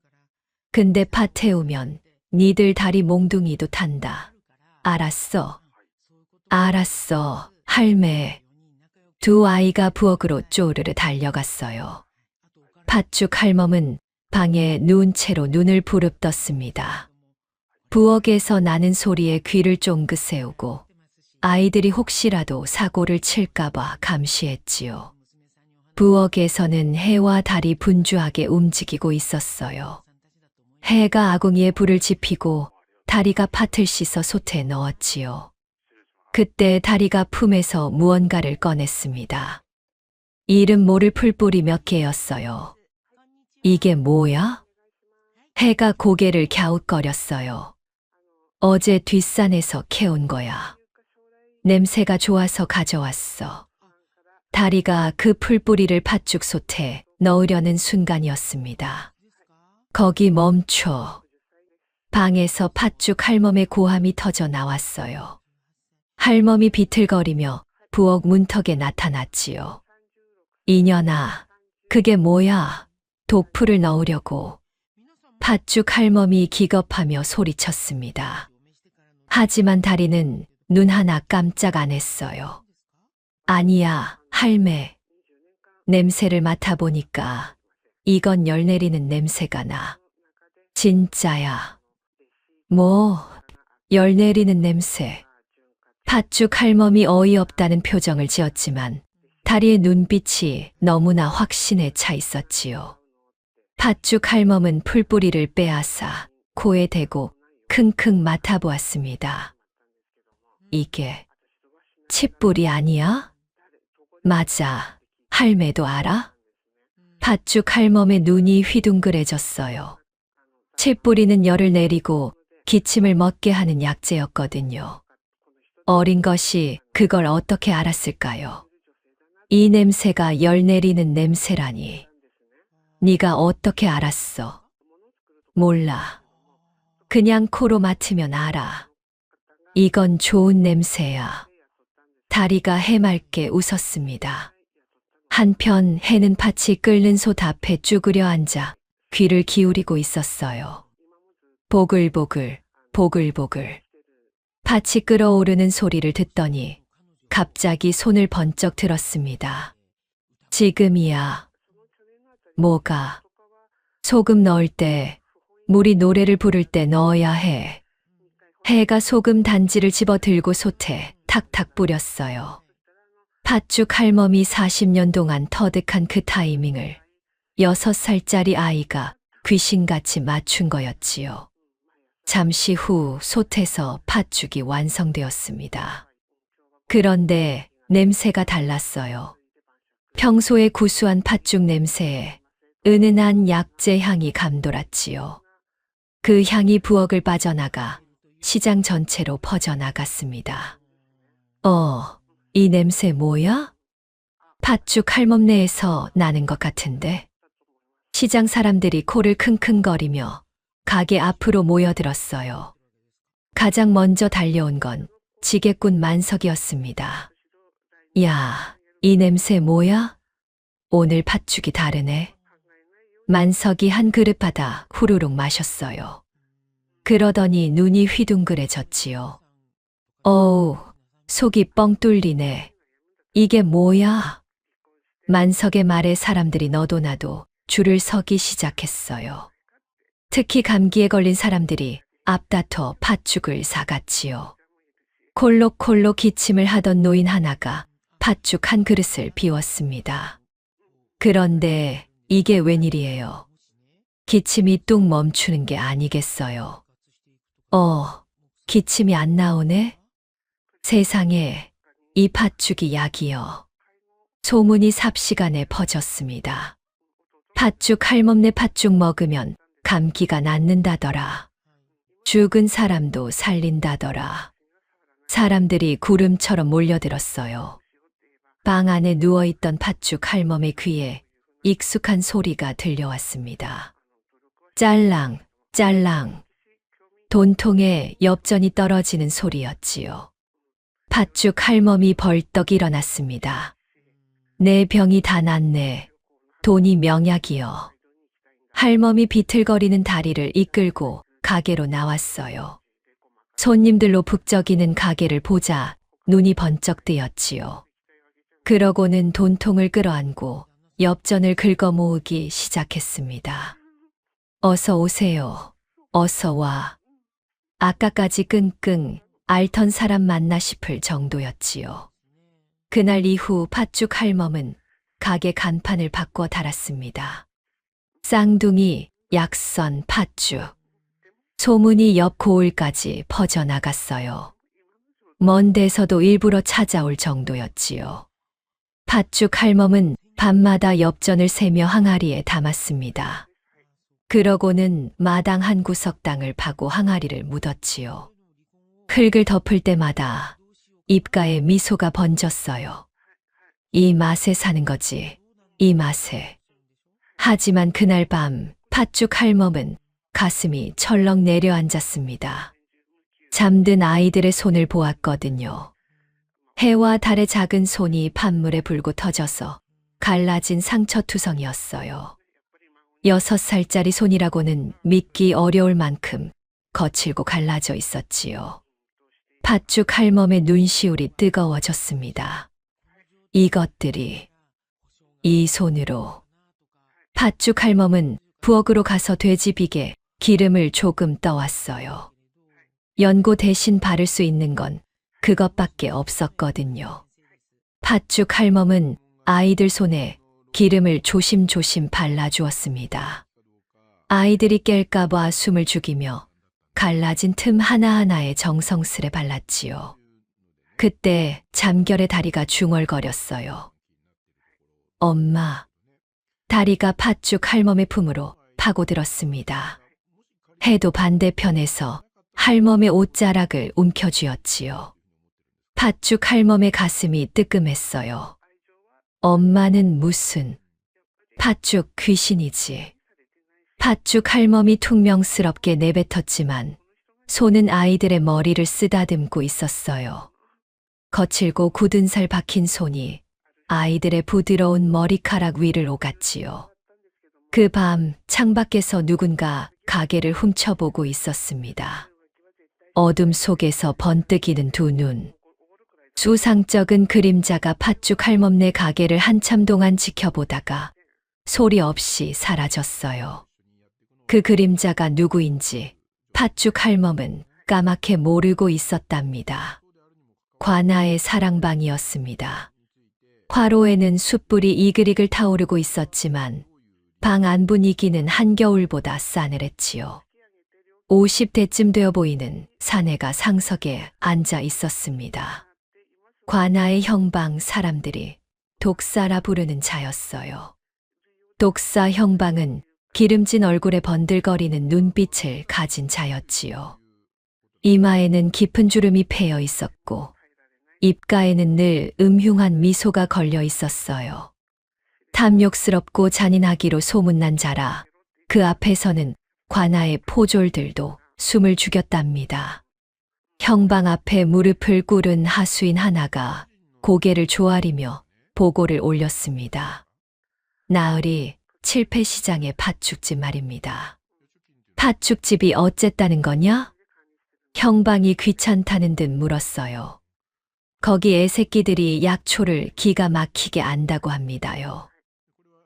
근데 팥 태우면 니들 다리 몽둥이도 탄다. 알았어. 알았어, 할매. 두 아이가 부엌으로 쪼르르 달려갔어요. 팥죽 할멈은 방에 누운 채로 눈을 부릅떴습니다. 부엌에서 나는 소리에 귀를 쫑긋 세우고 아이들이 혹시라도 사고를 칠까봐 감시했지요. 부엌에서는 해와 달이 분주하게 움직이고 있었어요. 해가 아궁이에 불을 지피고 다리가 팥을 씻어 솥에 넣었지요. 그때 다리가 품에서 무언가를 꺼냈습니다. 이름 모를 풀뿌리 몇 개였어요. 이게 뭐야? 해가 고개를 갸웃거렸어요. 어제 뒷산에서 캐온 거야. 냄새가 좋아서 가져왔어. 다리가 그 풀뿌리를 팥죽 솥에 넣으려는 순간이었습니다. 거기 멈춰. 방에서 팥죽 할멈의 고함이 터져 나왔어요. 할멈이 비틀거리며 부엌 문턱에 나타났지요. 이년아, 그게 뭐야? 독풀을 넣으려고. 팥죽 할멈이 기겁하며 소리쳤습니다. 하지만 다리는 눈 하나 깜짝 안 했어요. 아니야, 할매. 냄새를 맡아보니까 이건 열 내리는 냄새가 나. 진짜야. 뭐, 열 내리는 냄새. 팥죽 할멈이 어이없다는 표정을 지었지만 다리의 눈빛이 너무나 확신에 차 있었지요. 팥죽 할멈은 풀뿌리를 빼앗아 코에 대고 킁킁 맡아보았습니다. 이게 칡뿌리 아니야? 맞아. 할매도 알아? 팥죽 할멈의 눈이 휘둥그레졌어요. 칡뿌리는 열을 내리고 기침을 멎게 하는 약재였거든요. 어린 것이 그걸 어떻게 알았을까요? 이 냄새가 열 내리는 냄새라니. 네가 어떻게 알았어? 몰라. 그냥 코로 맡으면 알아. 이건 좋은 냄새야. 다리가 해맑게 웃었습니다. 한편 해는 팥이 끓는 솥 앞에 쭈그려 앉아 귀를 기울이고 있었어요. 보글보글, 보글보글. 팥이 끓어오르는 소리를 듣더니 갑자기 손을 번쩍 들었습니다. 지금이야. 뭐가? 소금 넣을 때, 물이 노래를 부를 때 넣어야 해. 해가 소금 단지를 집어 들고 솥에 탁탁 뿌렸어요. 팥죽 할멈이 40년 동안 터득한 그 타이밍을 6살짜리 아이가 귀신같이 맞춘 거였지요. 잠시 후 솥에서 팥죽이 완성되었습니다. 그런데 냄새가 달랐어요. 평소의 구수한 팥죽 냄새에 은은한 약재 향이 감돌았지요. 그 향이 부엌을 빠져나가 시장 전체로 퍼져나갔습니다. 이 냄새 뭐야? 팥죽 할멈네에서 나는 것 같은데. 시장 사람들이 코를 킁킁거리며 가게 앞으로 모여들었어요. 가장 먼저 달려온 건 지게꾼 만석이었습니다. 야, 이 냄새 뭐야? 오늘 팥죽이 다르네. 만석이 한 그릇 받아 후루룩 마셨어요. 그러더니 눈이 휘둥그레졌지요. 어우, 속이 뻥 뚫리네. 이게 뭐야? 만석의 말에 사람들이 너도 나도 줄을 서기 시작했어요. 특히 감기에 걸린 사람들이 앞다퉈 팥죽을 사갔지요. 콜록콜록 기침을 하던 노인 하나가 팥죽 한 그릇을 비웠습니다. 그런데 이게 웬일이에요? 기침이 뚝 멈추는 게 아니겠어요? 기침이 안 나오네? 세상에, 이 팥죽이 약이여. 소문이 삽시간에 퍼졌습니다. 팥죽 할멈네 팥죽 먹으면 감기가 낫는다더라. 죽은 사람도 살린다더라. 사람들이 구름처럼 몰려들었어요. 방 안에 누워있던 팥죽 할멈의 귀에 익숙한 소리가 들려왔습니다. 짤랑, 짤랑. 돈통에 엽전이 떨어지는 소리였지요. 팥죽 할멈이 벌떡 일어났습니다. 내 병이 다 낫네. 돈이 명약이여. 할멈이 비틀거리는 다리를 이끌고 가게로 나왔어요. 손님들로 북적이는 가게를 보자 눈이 번쩍 뜨였지요. 그러고는 돈통을 끌어안고 엽전을 긁어 모으기 시작했습니다. 어서 오세요. 어서 와. 아까까지 끙끙 앓던 사람 맞나 싶을 정도였지요. 그날 이후 팥죽 할멈은 가게 간판을 바꿔 달았습니다. 쌍둥이, 약선, 팥죽. 소문이 옆 고을까지 퍼져나갔어요. 먼 데서도 일부러 찾아올 정도였지요. 팥죽 할멈은 밤마다 엽전을 세며 항아리에 담았습니다. 그러고는 마당 한 구석 땅을 파고 항아리를 묻었지요. 흙을 덮을 때마다 입가에 미소가 번졌어요. 이 맛에 사는 거지, 이 맛에. 하지만 그날 밤 팥죽 할멈은 가슴이 철렁 내려앉았습니다. 잠든 아이들의 손을 보았거든요. 해와 달의 작은 손이 판물에 불고 터져서 갈라진 상처투성이었어요. 6살짜리 손이라고는 믿기 어려울 만큼 거칠고 갈라져 있었지요. 팥죽 할멈의 눈시울이 뜨거워졌습니다. 이것들이 이 손으로. 팥죽 할멈은 부엌으로 가서 돼지비계 기름을 조금 떠왔어요. 연고 대신 바를 수 있는 건 그것밖에 없었거든요. 팥죽 할멈은 아이들 손에 기름을 조심조심 발라주었습니다. 아이들이 깰까봐 숨을 죽이며 갈라진 틈 하나하나에 정성스레 발랐지요. 그때 잠결의 다리가 중얼거렸어요. 엄마. 다리가 팥죽 할멈의 품으로 파고들었습니다. 해도 반대편에서 할멈의 옷자락을 움켜쥐었지요. 팥죽 할멈의 가슴이 뜨끔했어요. 엄마는 무슨 팥죽 귀신이지. 팥죽 할멈이 퉁명스럽게 내뱉었지만 손은 아이들의 머리를 쓰다듬고 있었어요. 거칠고 굳은 살 박힌 손이 아이들의 부드러운 머리카락 위를 오갔지요. 그 밤 창밖에서 누군가 가게를 훔쳐보고 있었습니다. 어둠 속에서 번뜩이는 두 눈. 수상쩍은 그림자가 팥죽 할멈네 가게를 한참 동안 지켜보다가 소리 없이 사라졌어요. 그 그림자가 누구인지 팥죽 할멈은 까맣게 모르고 있었답니다. 관아의 사랑방이었습니다. 화로에는 숯불이 이글이글 타오르고 있었지만 방 안 분위기는 한겨울보다 싸늘했지요. 50대쯤 되어 보이는 사내가 상석에 앉아 있었습니다. 관아의 형방 사람들이 독사라 부르는 자였어요. 독사 형방은 기름진 얼굴에 번들거리는 눈빛을 가진 자였지요. 이마에는 깊은 주름이 패여 있었고 입가에는 늘 음흉한 미소가 걸려 있었어요. 탐욕스럽고 잔인하기로 소문난 자라 그 앞에서는 관아의 포졸들도 숨을 죽였답니다. 형방 앞에 무릎을 꿇은 하수인 하나가 고개를 조아리며 보고를 올렸습니다. 나으리 칠패시장의 팥죽집 말입니다. 팥죽집이 어쨌다는 거냐? 형방이 귀찮다는 듯 물었어요. 거기 애새끼들이 약초를 기가 막히게 안다고 합니다요.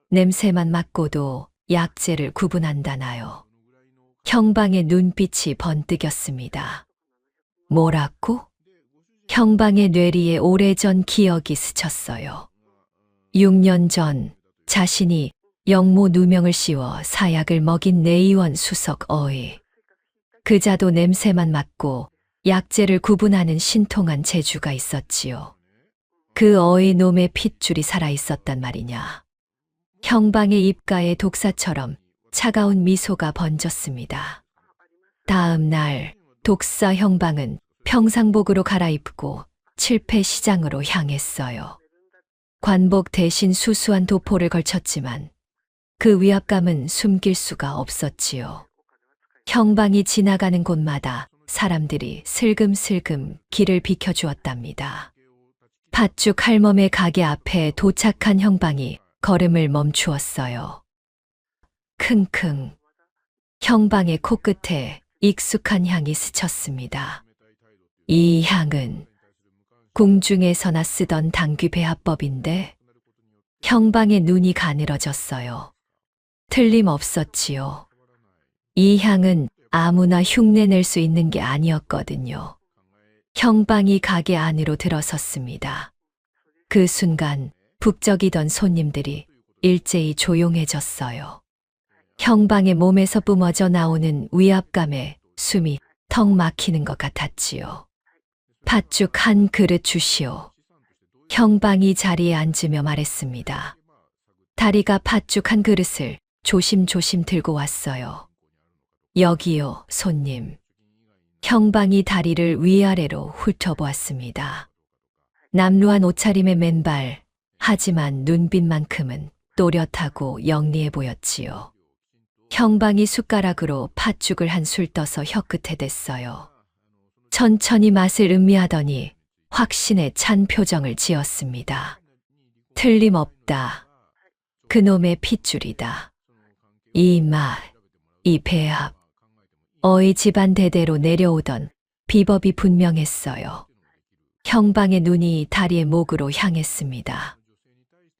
냄새만 맡고도 약재를 구분한다나요. 형방의 눈빛이 번뜩였습니다. 뭐라고? 형방의 뇌리에 오래전 기억이 스쳤어요. 6년 전 자신이 영모 누명을 씌워 사약을 먹인 내의원 수석 어의. 그자도 냄새만 맡고 약재를 구분하는 신통한 재주가 있었지요. 그 어의 놈의 핏줄이 살아있었단 말이냐. 형방의 입가에 독사처럼 차가운 미소가 번졌습니다. 다음 날 독사 형방은 평상복으로 갈아입고 칠패시장으로 향했어요. 관복 대신 수수한 도포를 걸쳤지만 그 위압감은 숨길 수가 없었지요. 형방이 지나가는 곳마다 사람들이 슬금슬금 길을 비켜주었답니다. 팥죽 할멈의 가게 앞에 도착한 형방이 걸음을 멈추었어요. 킁킁. 형방의 코끝에 익숙한 향이 스쳤습니다. 이 향은 궁중에서나 쓰던 당귀배합법인데 형방의 눈이 가늘어졌어요. 틀림없었지요. 이 향은 아무나 흉내낼 수 있는 게 아니었거든요. 형방이 가게 안으로 들어섰습니다. 그 순간 북적이던 손님들이 일제히 조용해졌어요. 형방의 몸에서 뿜어져 나오는 위압감에 숨이 턱 막히는 것 같았지요. 팥죽 한 그릇 주시오. 형방이 자리에 앉으며 말했습니다. 다리가 팥죽 한 그릇을 조심조심 들고 왔어요. 여기요, 손님. 형방이 다리를 위아래로 훑어보았습니다. 남루한 옷차림의 맨발, 하지만 눈빛만큼은 또렷하고 영리해 보였지요. 형방이 숟가락으로 팥죽을 한 술 떠서 혀끝에 댔어요. 천천히 맛을 음미하더니 확신에 찬 표정을 지었습니다. 틀림없다. 그놈의 핏줄이다. 이 맛, 이 배합. 어의 집안 대대로 내려오던 비법이 분명했어요. 형방의 눈이 다리의 목으로 향했습니다.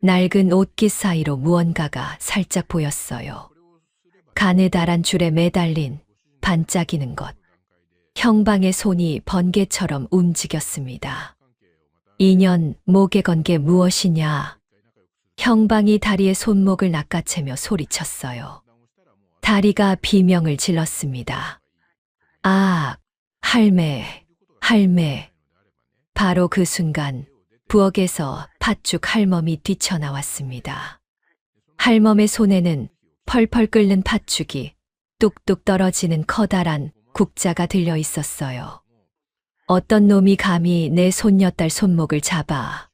낡은 옷깃 사이로 무언가가 살짝 보였어요. 가느다란 줄에 매달린 반짝이는 것. 형방의 손이 번개처럼 움직였습니다. 인연 목에 건 게 무엇이냐. 형방이 다리의 손목을 낚아채며 소리쳤어요. 다리가 비명을 질렀습니다. 아, 할매, 할매. 바로 그 순간 부엌에서 팥죽 할멈이 뛰쳐나왔습니다. 할멈의 손에는 펄펄 끓는 팥죽이 뚝뚝 떨어지는 커다란 국자가 들려 있었어요. 어떤 놈이 감히 내 손녀딸 손목을 잡아.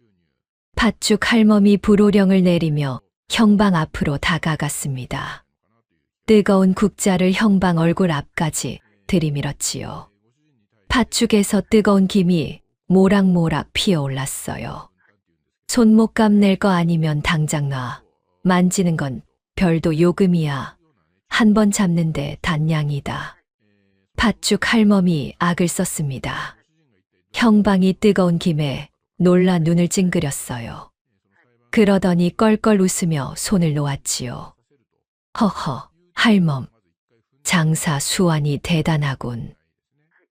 팥죽 할멈이 불호령을 내리며 형방 앞으로 다가갔습니다. 뜨거운 국자를 형방 얼굴 앞까지 들이밀었지요. 팥죽에서 뜨거운 김이 모락모락 피어올랐어요. 손목감 낼 거 아니면 당장 놔. 만지는 건 별도 요금이야. 한 번 잡는데 단량이다. 팥죽 할멈이 악을 썼습니다. 형방이 뜨거운 김에 놀라 눈을 찡그렸어요. 그러더니 껄껄 웃으며 손을 놓았지요. 허허, 할멈. 장사 수완이 대단하군.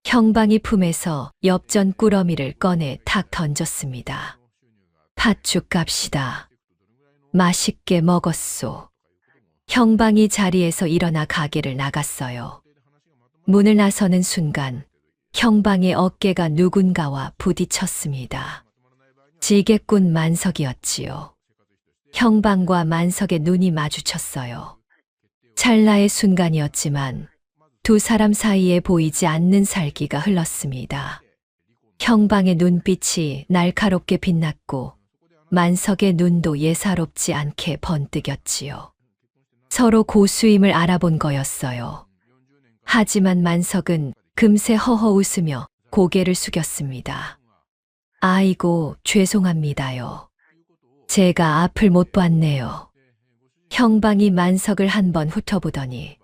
형방이 품에서 엽전 꾸러미를 꺼내 탁 던졌습니다. 팥죽 갑시다. 맛있게 먹었소. 형방이 자리에서 일어나 가게를 나갔어요. 문을 나서는 순간 형방의 어깨가 누군가와 부딪혔습니다. 지게꾼 만석이었지요. 형방과 만석의 눈이 마주쳤어요. 찰나의 순간이었지만 두 사람 사이에 보이지 않는 살기가 흘렀습니다. 형방의 눈빛이 날카롭게 빛났고 만석의 눈도 예사롭지 않게 번뜩였지요. 서로 고수임을 알아본 거였어요. 하지만 만석은 금세 허허 웃으며 고개를 숙였습니다. 아이고, 죄송합니다요. 제가 앞을 못 봤네요. 형방이 만석을 한번 훑어보더니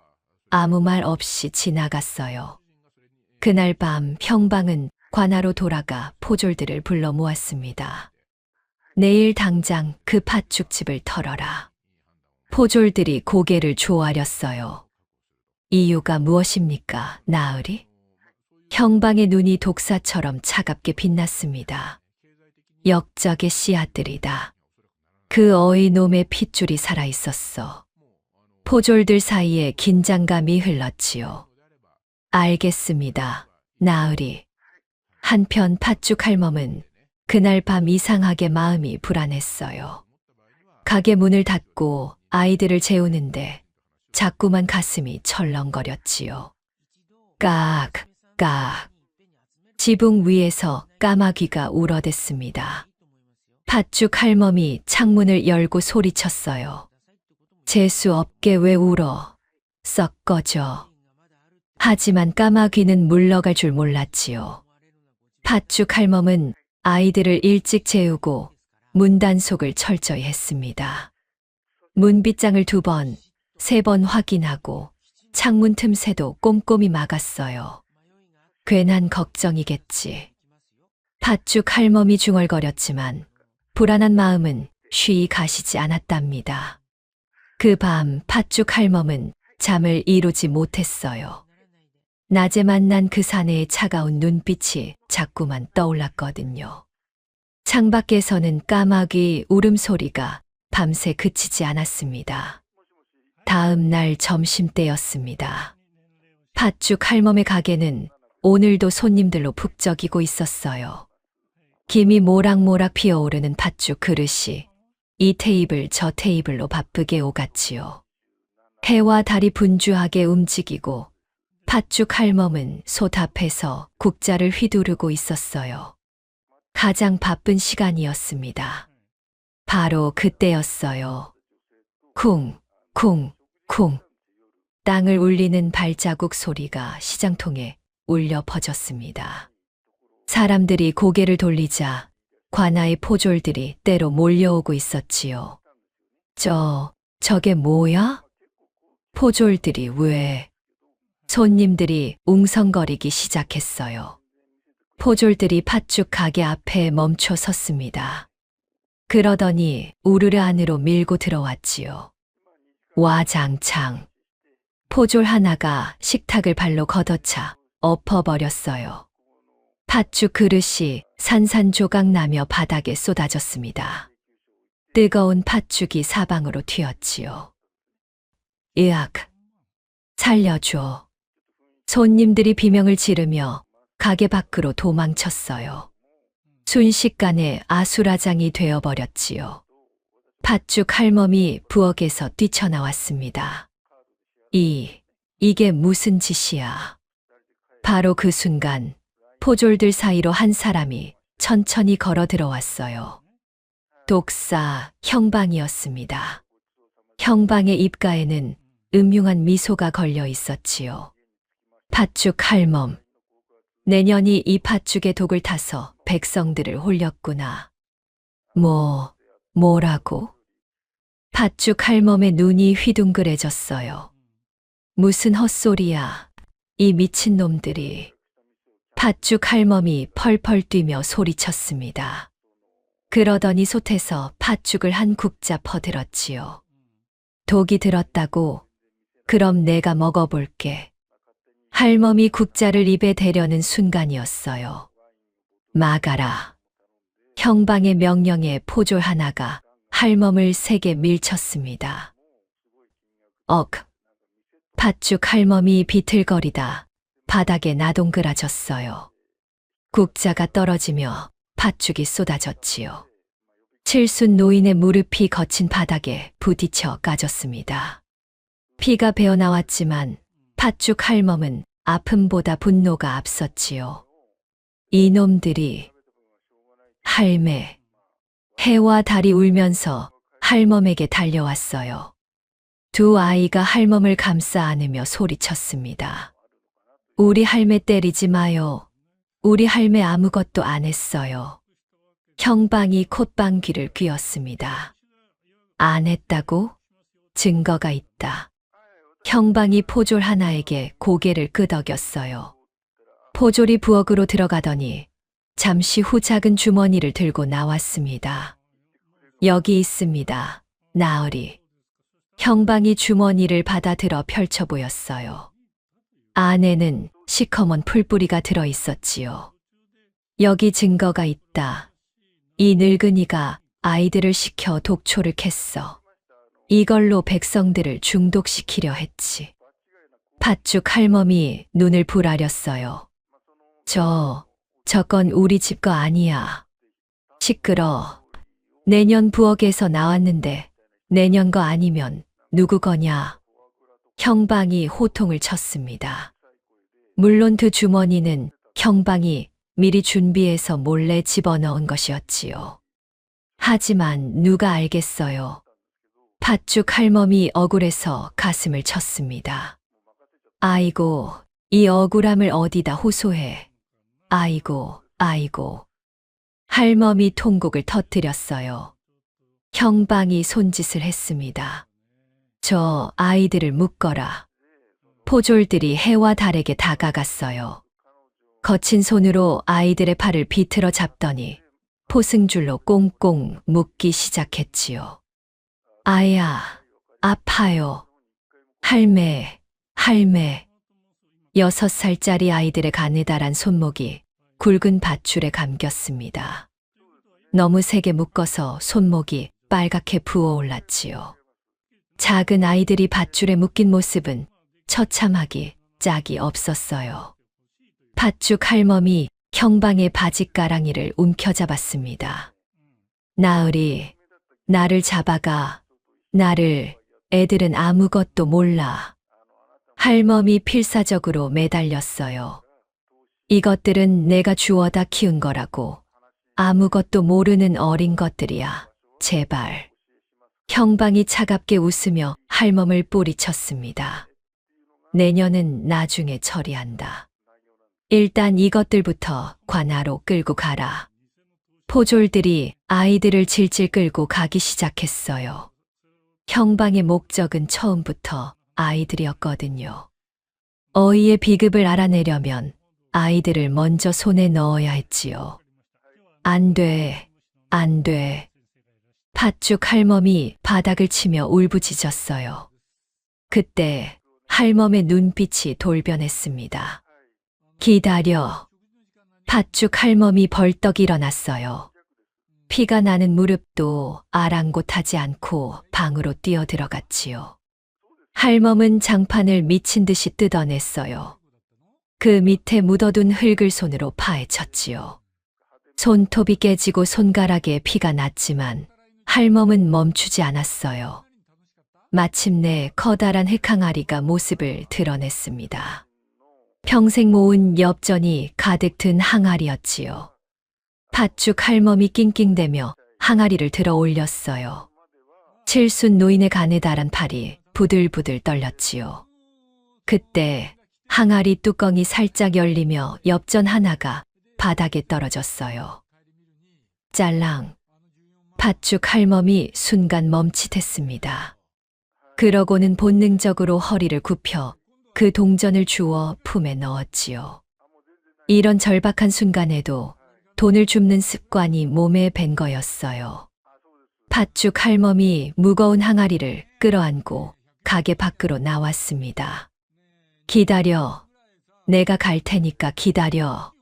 아무 말 없이 지나갔어요. 그날 밤 형방은 관아로 돌아가 포졸들을 불러 모았습니다. 내일 당장 그 팥죽집을 털어라. 포졸들이 고개를 조아렸어요. 이유가 무엇입니까, 나으리? 형방의 눈이 독사처럼 차갑게 빛났습니다. 역적의 씨앗들이다. 그 어이놈의 핏줄이 살아있었어. 포졸들 사이에 긴장감이 흘렀지요. 알겠습니다, 나으리. 한편 팥죽 할멈은 그날 밤 이상하게 마음이 불안했어요. 가게 문을 닫고 아이들을 재우는데 자꾸만 가슴이 철렁거렸지요. 깍, 깍. 지붕 위에서 까마귀가 울어댔습니다. 팥죽 할멈이 창문을 열고 소리쳤어요. 재수 없게 왜 울어? 썩 꺼져. 하지만 까마귀는 물러갈 줄 몰랐지요. 팥죽 할멈은 아이들을 일찍 재우고 문단속을 철저히 했습니다. 문빗장을 2번, 3번 확인하고 창문 틈새도 꼼꼼히 막았어요. 괜한 걱정이겠지. 팥죽 할멈이 중얼거렸지만 불안한 마음은 쉬이 가시지 않았답니다. 그 밤 팥죽 할멈은 잠을 이루지 못했어요. 낮에 만난 그 사내의 차가운 눈빛이 자꾸만 떠올랐거든요. 창밖에서는 까마귀 울음소리가 밤새 그치지 않았습니다. 다음 날 점심때였습니다. 팥죽 할멈의 가게는 오늘도 손님들로 북적이고 있었어요. 김이 모락모락 피어오르는 팥죽 그릇이 이 테이블 저 테이블로 바쁘게 오갔지요. 해와 달이 분주하게 움직이고 팥죽 할멈은 솥 앞에서 국자를 휘두르고 있었어요. 가장 바쁜 시간이었습니다. 바로 그때였어요. 쿵, 쿵, 쿵. 땅을 울리는 발자국 소리가 시장통에 울려 퍼졌습니다. 사람들이 고개를 돌리자 관아의 포졸들이 때로 몰려오고 있었지요. 저게 뭐야? 포졸들이 왜? 손님들이 웅성거리기 시작했어요. 포졸들이 팥죽 가게 앞에 멈춰 섰습니다. 그러더니 우르르 안으로 밀고 들어왔지요. 와장창. 포졸 하나가 식탁을 발로 걷어차 엎어버렸어요. 팥죽 그릇이 산산조각 나며 바닥에 쏟아졌습니다. 뜨거운 팥죽이 사방으로 튀었지요. 으악! 살려줘. 손님들이 비명을 지르며 가게 밖으로 도망쳤어요. 순식간에 아수라장이 되어버렸지요. 팥죽 할멈이 부엌에서 뛰쳐나왔습니다. 이게 무슨 짓이야? 바로 그 순간 포졸들 사이로 한 사람이 천천히 걸어 들어왔어요. 독사 형방이었습니다. 형방의 입가에는 음흉한 미소가 걸려 있었지요. 팥죽 할멈, 내년이 이 팥죽의 독을 타서 백성들을 홀렸구나. 뭐라고? 팥죽 할멈의 눈이 휘둥그레졌어요. 무슨 헛소리야, 이 미친놈들이. 팥죽 할멈이 펄펄 뛰며 소리쳤습니다. 그러더니 솥에서 팥죽을 한 국자 퍼들었지요. 독이 들었다고? 그럼 내가 먹어볼게. 할멈이 국자를 입에 대려는 순간이었어요. 막아라. 형방의 명령에 포졸 하나가 할멈을 세게 밀쳤습니다. 억. 팥죽 할멈이 비틀거리다 바닥에 나동그라졌어요. 국자가 떨어지며 팥죽이 쏟아졌지요. 칠순 노인의 무릎이 거친 바닥에 부딪혀 까졌습니다. 피가 배어나왔지만 팥죽 할멈은 아픔보다 분노가 앞섰지요. 이놈들이. 할매. 해와 달이 울면서 할멈에게 달려왔어요. 두 아이가 할멈을 감싸 안으며 소리쳤습니다. 우리 할매 때리지 마요. 우리 할매 아무것도 안 했어요. 형방이 콧방귀를 뀌었습니다. 안 했다고? 증거가 있다. 형방이 포졸 하나에게 고개를 끄덕였어요. 포졸이 부엌으로 들어가더니 잠시 후 작은 주머니를 들고 나왔습니다. 여기 있습니다. 나으리. 형방이 주머니를 받아들어 펼쳐 보였어요. 안에는 시커먼 풀뿌리가 들어 있었지요. 여기 증거가 있다. 이 늙은이가 아이들을 시켜 독초를 캤어. 이걸로 백성들을 중독시키려 했지. 팥죽 할멈이 눈을 부라렸어요. 저건 우리 집 거 아니야. 시끄러. 내년 부엌에서 나왔는데 내년 거 아니면 누구 거냐. 형방이 호통을 쳤습니다. 물론 그 주머니는 형방이 미리 준비해서 몰래 집어넣은 것이었지요. 하지만 누가 알겠어요. 팥죽 할멈이 억울해서 가슴을 쳤습니다. 아이고, 이 억울함을 어디다 호소해. 아이고. 할멈이 통곡을 터뜨렸어요. 형방이 손짓을 했습니다. 저 아이들을 묶어라. 포졸들이 해와 달에게 다가갔어요. 거친 손으로 아이들의 팔을 비틀어 잡더니 포승줄로 꽁꽁 묶기 시작했지요. 아야, 아파요. 할매. 6살짜리 아이들의 가느다란 손목이 굵은 밧줄에 감겼습니다. 너무 세게 묶어서 손목이 빨갛게 부어올랐지요. 작은 아이들이 밧줄에 묶인 모습은 처참하기 짝이 없었어요. 팥죽 할멈이 형방의 바짓가랑이를 움켜잡았습니다. 나으리, 나를 잡아가. 애들은 아무것도 몰라. 할멈이 필사적으로 매달렸어요. 이것들은 내가 주워다 키운 거라고. 아무것도 모르는 어린 것들이야. 제발. 형방이 차갑게 웃으며 할멈을 뿌리쳤습니다. 내년은 나중에 처리한다. 일단 이것들부터 관아로 끌고 가라. 포졸들이 아이들을 질질 끌고 가기 시작했어요. 형방의 목적은 처음부터 아이들이었거든요. 어이의 비급을 알아내려면 아이들을 먼저 손에 넣어야 했지요. 안 돼. 팥죽 할멈이 바닥을 치며 울부짖었어요. 그때 할멈의 눈빛이 돌변했습니다. 기다려. 팥죽 할멈이 벌떡 일어났어요. 피가 나는 무릎도 아랑곳하지 않고 방으로 뛰어들어갔지요. 할멈은 장판을 미친 듯이 뜯어냈어요. 그 밑에 묻어둔 흙을 손으로 파헤쳤지요. 손톱이 깨지고 손가락에 피가 났지만 할멈은 멈추지 않았어요. 마침내 커다란 흙항아리가 모습을 드러냈습니다. 평생 모은 엽전이 가득 든 항아리였지요. 팥죽 할멈이 낑낑대며 항아리를 들어 올렸어요. 칠순 노인의 가느다란 팔이 부들부들 떨렸지요. 그때 항아리 뚜껑이 살짝 열리며 엽전 하나가 바닥에 떨어졌어요. 짤랑. 팥죽 할멈이 순간 멈칫했습니다. 그러고는 본능적으로 허리를 굽혀 그 동전을 주워 품에 넣었지요. 이런 절박한 순간에도 돈을 줍는 습관이 몸에 밴 거였어요. 팥죽 할멈이 무거운 항아리를 끌어안고 가게 밖으로 나왔습니다. 기다려. 내가 갈 테니까 기다려.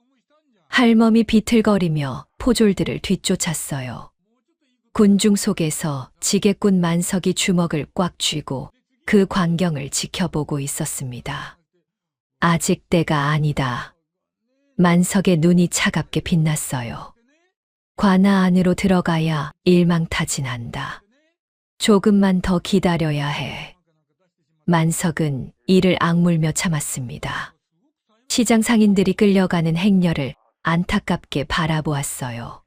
할멈이 비틀거리며 포졸들을 뒤쫓았어요. 군중 속에서 지게꾼 만석이 주먹을 꽉 쥐고 그 광경을 지켜보고 있었습니다. 아직 때가 아니다. 만석의 눈이 차갑게 빛났어요. 관아 안으로 들어가야 일망타진한다. 조금만 더 기다려야 해. 만석은 이를 악물며 참았습니다. 시장 상인들이 끌려가는 행렬을 안타깝게 바라보았어요.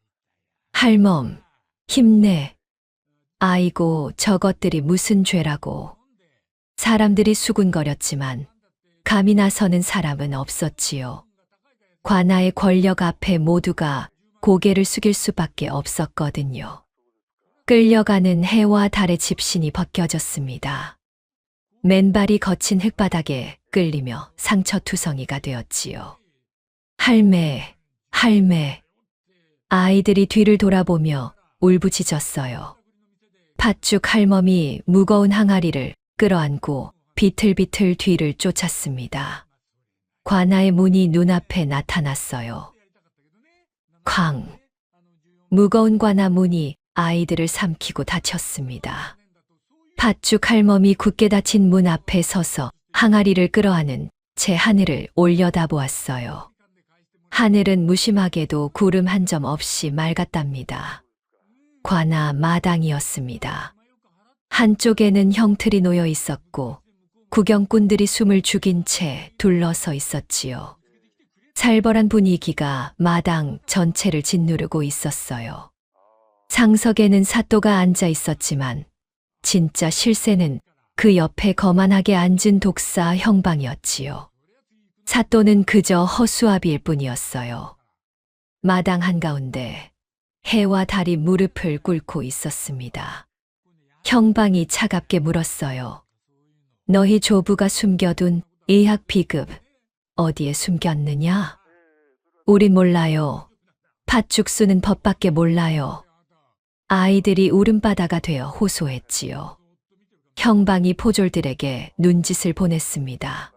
할멈, 힘내. 아이고, 저것들이 무슨 죄라고. 사람들이 수군거렸지만 감히 나서는 사람은 없었지요. 관아의 권력 앞에 모두가 고개를 숙일 수밖에 없었거든요. 끌려가는 해와 달의 집신이 벗겨졌습니다. 맨발이 거친 흙바닥에 끌리며 상처투성이가 되었지요. 할매, 할매. 아이들이 뒤를 돌아보며 울부짖었어요. 팥죽 할멈이 무거운 항아리를 끌어안고 비틀비틀 뒤를 쫓았습니다. 관아의 문이 눈앞에 나타났어요. 쾅! 무거운 관아 문이 아이들을 삼키고 닫혔습니다. 팥죽 할멈이 굳게 닫힌 문 앞에 서서 항아리를 끌어안은 채 하늘을 올려다보았어요. 하늘은 무심하게도 구름 한 점 없이 맑았답니다. 관아 마당이었습니다. 한쪽에는 형틀이 놓여 있었고 구경꾼들이 숨을 죽인 채 둘러서 있었지요. 살벌한 분위기가 마당 전체를 짓누르고 있었어요. 상석에는 사또가 앉아 있었지만 진짜 실세는 그 옆에 거만하게 앉은 독사 형방이었지요. 사또는 그저 허수아비일 뿐이었어요. 마당 한가운데 해와 달이 무릎을 꿇고 있었습니다. 형방이 차갑게 물었어요. 너희 조부가 숨겨둔 의학 비급 어디에 숨겼느냐? 우린 몰라요. 팥죽수는 법밖에 몰라요. 아이들이 울음바다가 되어 호소했지요. 형방이 포졸들에게 눈짓을 보냈습니다.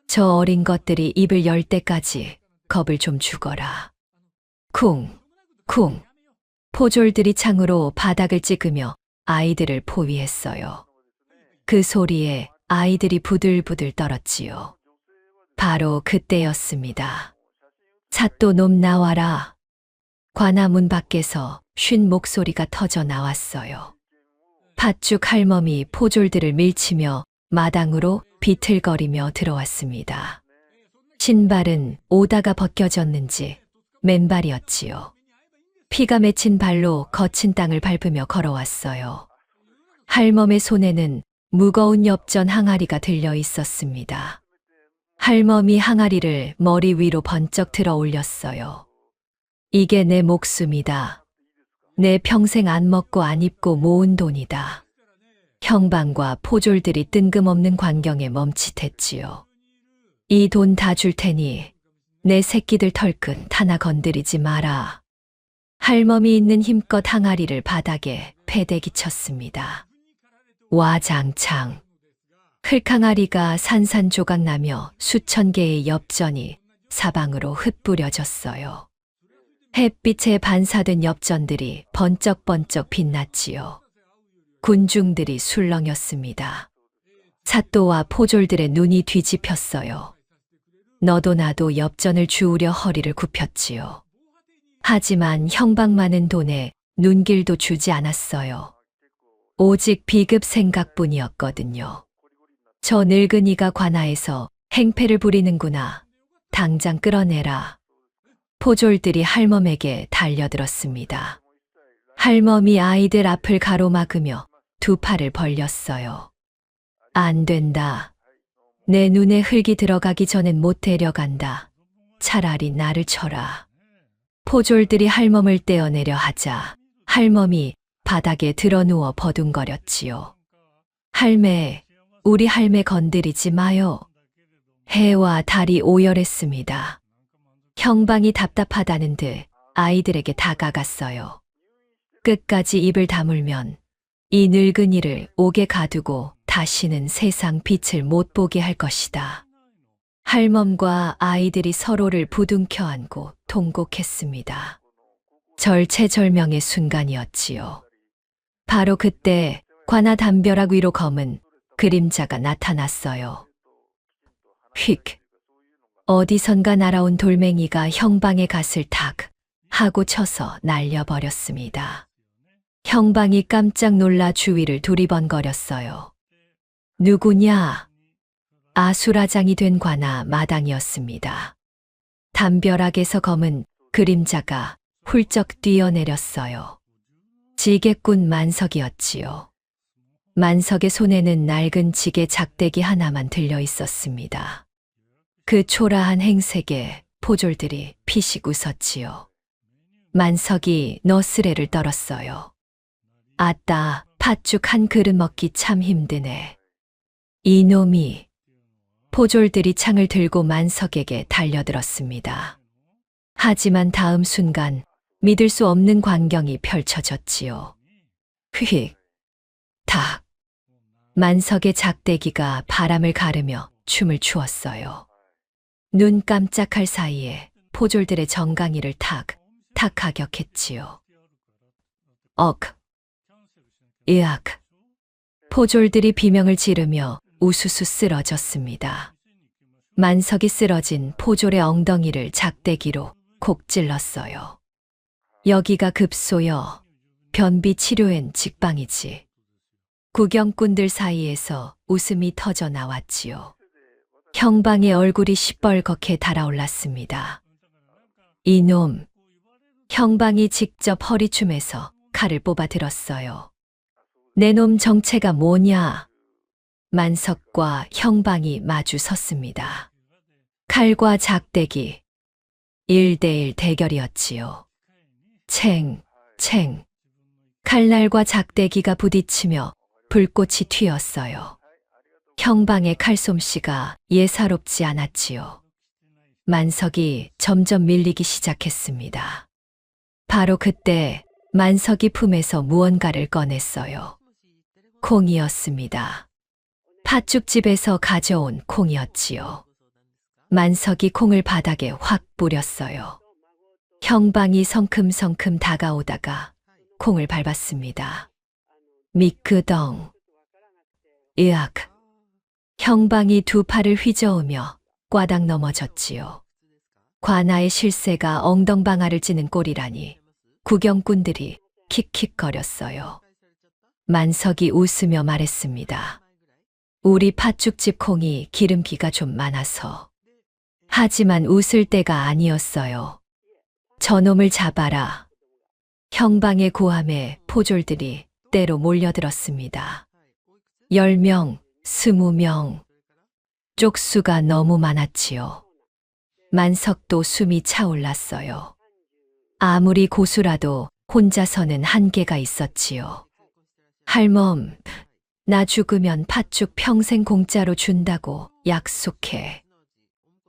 저 어린 것들이 입을 열 때까지 겁을 좀 주거라. 쿵, 쿵. 포졸들이 창으로 바닥을 찍으며 아이들을 포위했어요. 그 소리에 아이들이 부들부들 떨었지요. 바로 그때였습니다. 사또 놈 나와라. 관아문 밖에서 쉰 목소리가 터져 나왔어요. 팥죽 할멈이 포졸들을 밀치며 마당으로 비틀거리며 들어왔습니다. 신발은 오다가 벗겨졌는지 맨발이었지요. 피가 맺힌 발로 거친 땅을 밟으며 걸어왔어요. 할멈의 손에는 무거운 엽전 항아리가 들려 있었습니다. 할멈이 항아리를 머리 위로 번쩍 들어 올렸어요. 이게 내 목숨이다. 내 평생 안 먹고 안 입고 모은 돈이다. 형방과 포졸들이 뜬금없는 광경에 멈칫했지요. 이 돈 다 줄 테니 내 새끼들 털끝 하나 건드리지 마라. 할멈이 있는 힘껏 항아리를 바닥에 패대기 쳤습니다. 와장창. 흙항아리가 산산조각 나며 수천 개의 엽전이 사방으로 흩뿌려졌어요. 햇빛에 반사된 엽전들이 번쩍번쩍 빛났지요. 군중들이 술렁였습니다. 사또와 포졸들의 눈이 뒤집혔어요. 너도 나도 엽전을 주우려 허리를 굽혔지요. 하지만 형방 많은 돈에 눈길도 주지 않았어요. 오직 비급 생각뿐이었거든요. 저 늙은이가 관아에서 행패를 부리는구나. 당장 끌어내라. 포졸들이 할멈에게 달려들었습니다. 할멈이 아이들 앞을 가로막으며 두 팔을 벌렸어요. 안 된다. 내 눈에 흙이 들어가기 전엔 못 데려간다. 차라리 나를 쳐라. 포졸들이 할멈을 떼어내려 하자 할멈이 바닥에 드러누워 버둥거렸지요. 할매, 우리 할매 건드리지 마요. 해와 달이 오열했습니다. 형방이 답답하다는 듯 아이들에게 다가갔어요. 끝까지 입을 다물면 이 늙은이를 옥에 가두고 다시는 세상 빛을 못 보게 할 것이다. 할멈과 아이들이 서로를 부둥켜 안고 통곡했습니다. 절체절명의 순간이었지요. 바로 그때 관아 담벼락 위로 검은 그림자가 나타났어요. 휙! 어디선가 날아온 돌멩이가 형방의 갓을 탁 하고 쳐서 날려버렸습니다. 형방이 깜짝 놀라 주위를 두리번거렸어요. 누구냐? 아수라장이 된 관아 마당이었습니다. 담벼락에서 검은 그림자가 훌쩍 뛰어내렸어요. 지게꾼 만석이었지요. 만석의 손에는 낡은 지게 작대기 하나만 들려 있었습니다. 그 초라한 행색에 포졸들이 피식 웃었지요. 만석이 너스레를 떨었어요. 아따, 팥죽 한 그릇 먹기 참 힘드네. 이놈이. 포졸들이 창을 들고 만석에게 달려들었습니다. 하지만 다음 순간 믿을 수 없는 광경이 펼쳐졌지요. 휙! 탁! 만석의 작대기가 바람을 가르며 춤을 추었어요. 눈 깜짝할 사이에 포졸들의 정강이를 탁 가격했지요. 억! 으악! 포졸들이 비명을 지르며 우수수 쓰러졌습니다. 만석이 쓰러진 포졸의 엉덩이를 작대기로 콕 찔렀어요. 여기가 급소여. 변비 치료엔 직방이지. 구경꾼들 사이에서 웃음이 터져 나왔지요. 형방의 얼굴이 시뻘겋게 달아올랐습니다. 이놈! 형방이 직접 허리춤에서 칼을 뽑아 들었어요. 내 놈 정체가 뭐냐? 만석과 형방이 마주 섰습니다. 칼과 작대기, 1대1 대결이었지요. 챙, 챙. 칼날과 작대기가 부딪히며 불꽃이 튀었어요. 형방의 칼솜씨가 예사롭지 않았지요. 만석이 점점 밀리기 시작했습니다. 바로 그때 만석이 품에서 무언가를 꺼냈어요. 콩이었습니다. 팥죽집에서 가져온 콩이었지요. 만석이 콩을 바닥에 확 뿌렸어요. 형방이 성큼성큼 다가오다가 콩을 밟았습니다. 미끄덩. 으악. 형방이 두 팔을 휘저으며 꽈당 넘어졌지요. 관아의 실세가 엉덩방아를 찌는 꼴이라니 구경꾼들이 킥킥거렸어요. 만석이 웃으며 말했습니다. 우리 팥죽집 콩이 기름기가 좀 많아서. 하지만 웃을 때가 아니었어요. 저놈을 잡아라. 형방의 고함에 포졸들이 때로 몰려들었습니다. 10명, 20명. 쪽수가 너무 많았지요. 만석도 숨이 차올랐어요. 아무리 고수라도 혼자서는 한계가 있었지요. 할멈, 나 죽으면 팥죽 평생 공짜로 준다고 약속해.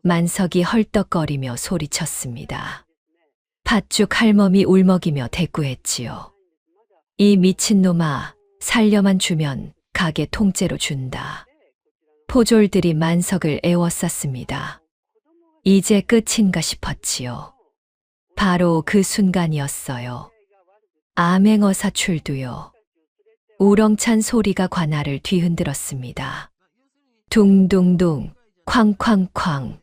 만석이 헐떡거리며 소리쳤습니다. 팥죽 할멈이 울먹이며 대꾸했지요. 이 미친놈아, 살려만 주면 가게 통째로 준다. 포졸들이 만석을 애워쌌습니다. 이제 끝인가 싶었지요. 바로 그 순간이었어요. 암행어사 출두요. 우렁찬 소리가 관아를 뒤흔들었습니다. 둥둥둥, 쾅쾅쾅.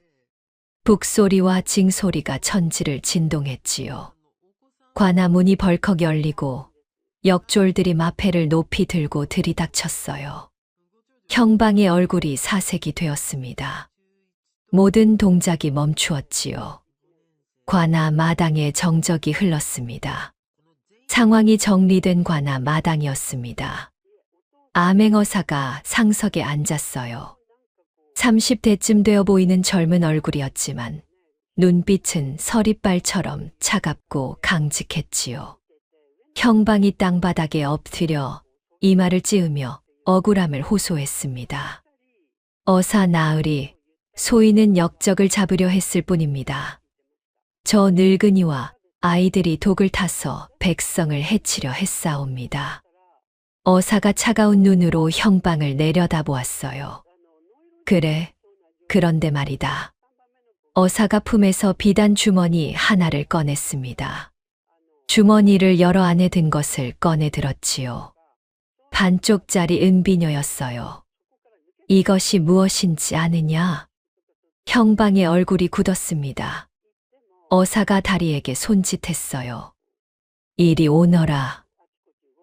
북소리와 징소리가 천지를 진동했지요. 관아 문이 벌컥 열리고 역졸들이 마패를 높이 들고 들이닥쳤어요. 형방의 얼굴이 사색이 되었습니다. 모든 동작이 멈추었지요. 관아 마당에 정적이 흘렀습니다. 상황이 정리된 관아 마당이었습니다. 암행어사가 상석에 앉았어요. 30대쯤 되어 보이는 젊은 얼굴이었지만 눈빛은 서리빨처럼 차갑고 강직했지요. 형방이 땅바닥에 엎드려 이마를 찌으며 억울함을 호소했습니다. 어사 나으리, 소인은 역적을 잡으려 했을 뿐입니다. 저 늙은이와 아이들이 독을 타서 백성을 해치려 했사옵니다. 어사가 차가운 눈으로 형방을 내려다보았어요. 그래, 그런데 말이다. 어사가 품에서 비단 주머니 하나를 꺼냈습니다. 주머니를 열어 안에 든 것을 꺼내 들었지요. 반쪽짜리 은비녀였어요. 이것이 무엇인지 아느냐? 형방의 얼굴이 굳었습니다. 어사가 다리에게 손짓했어요. 이리 오너라.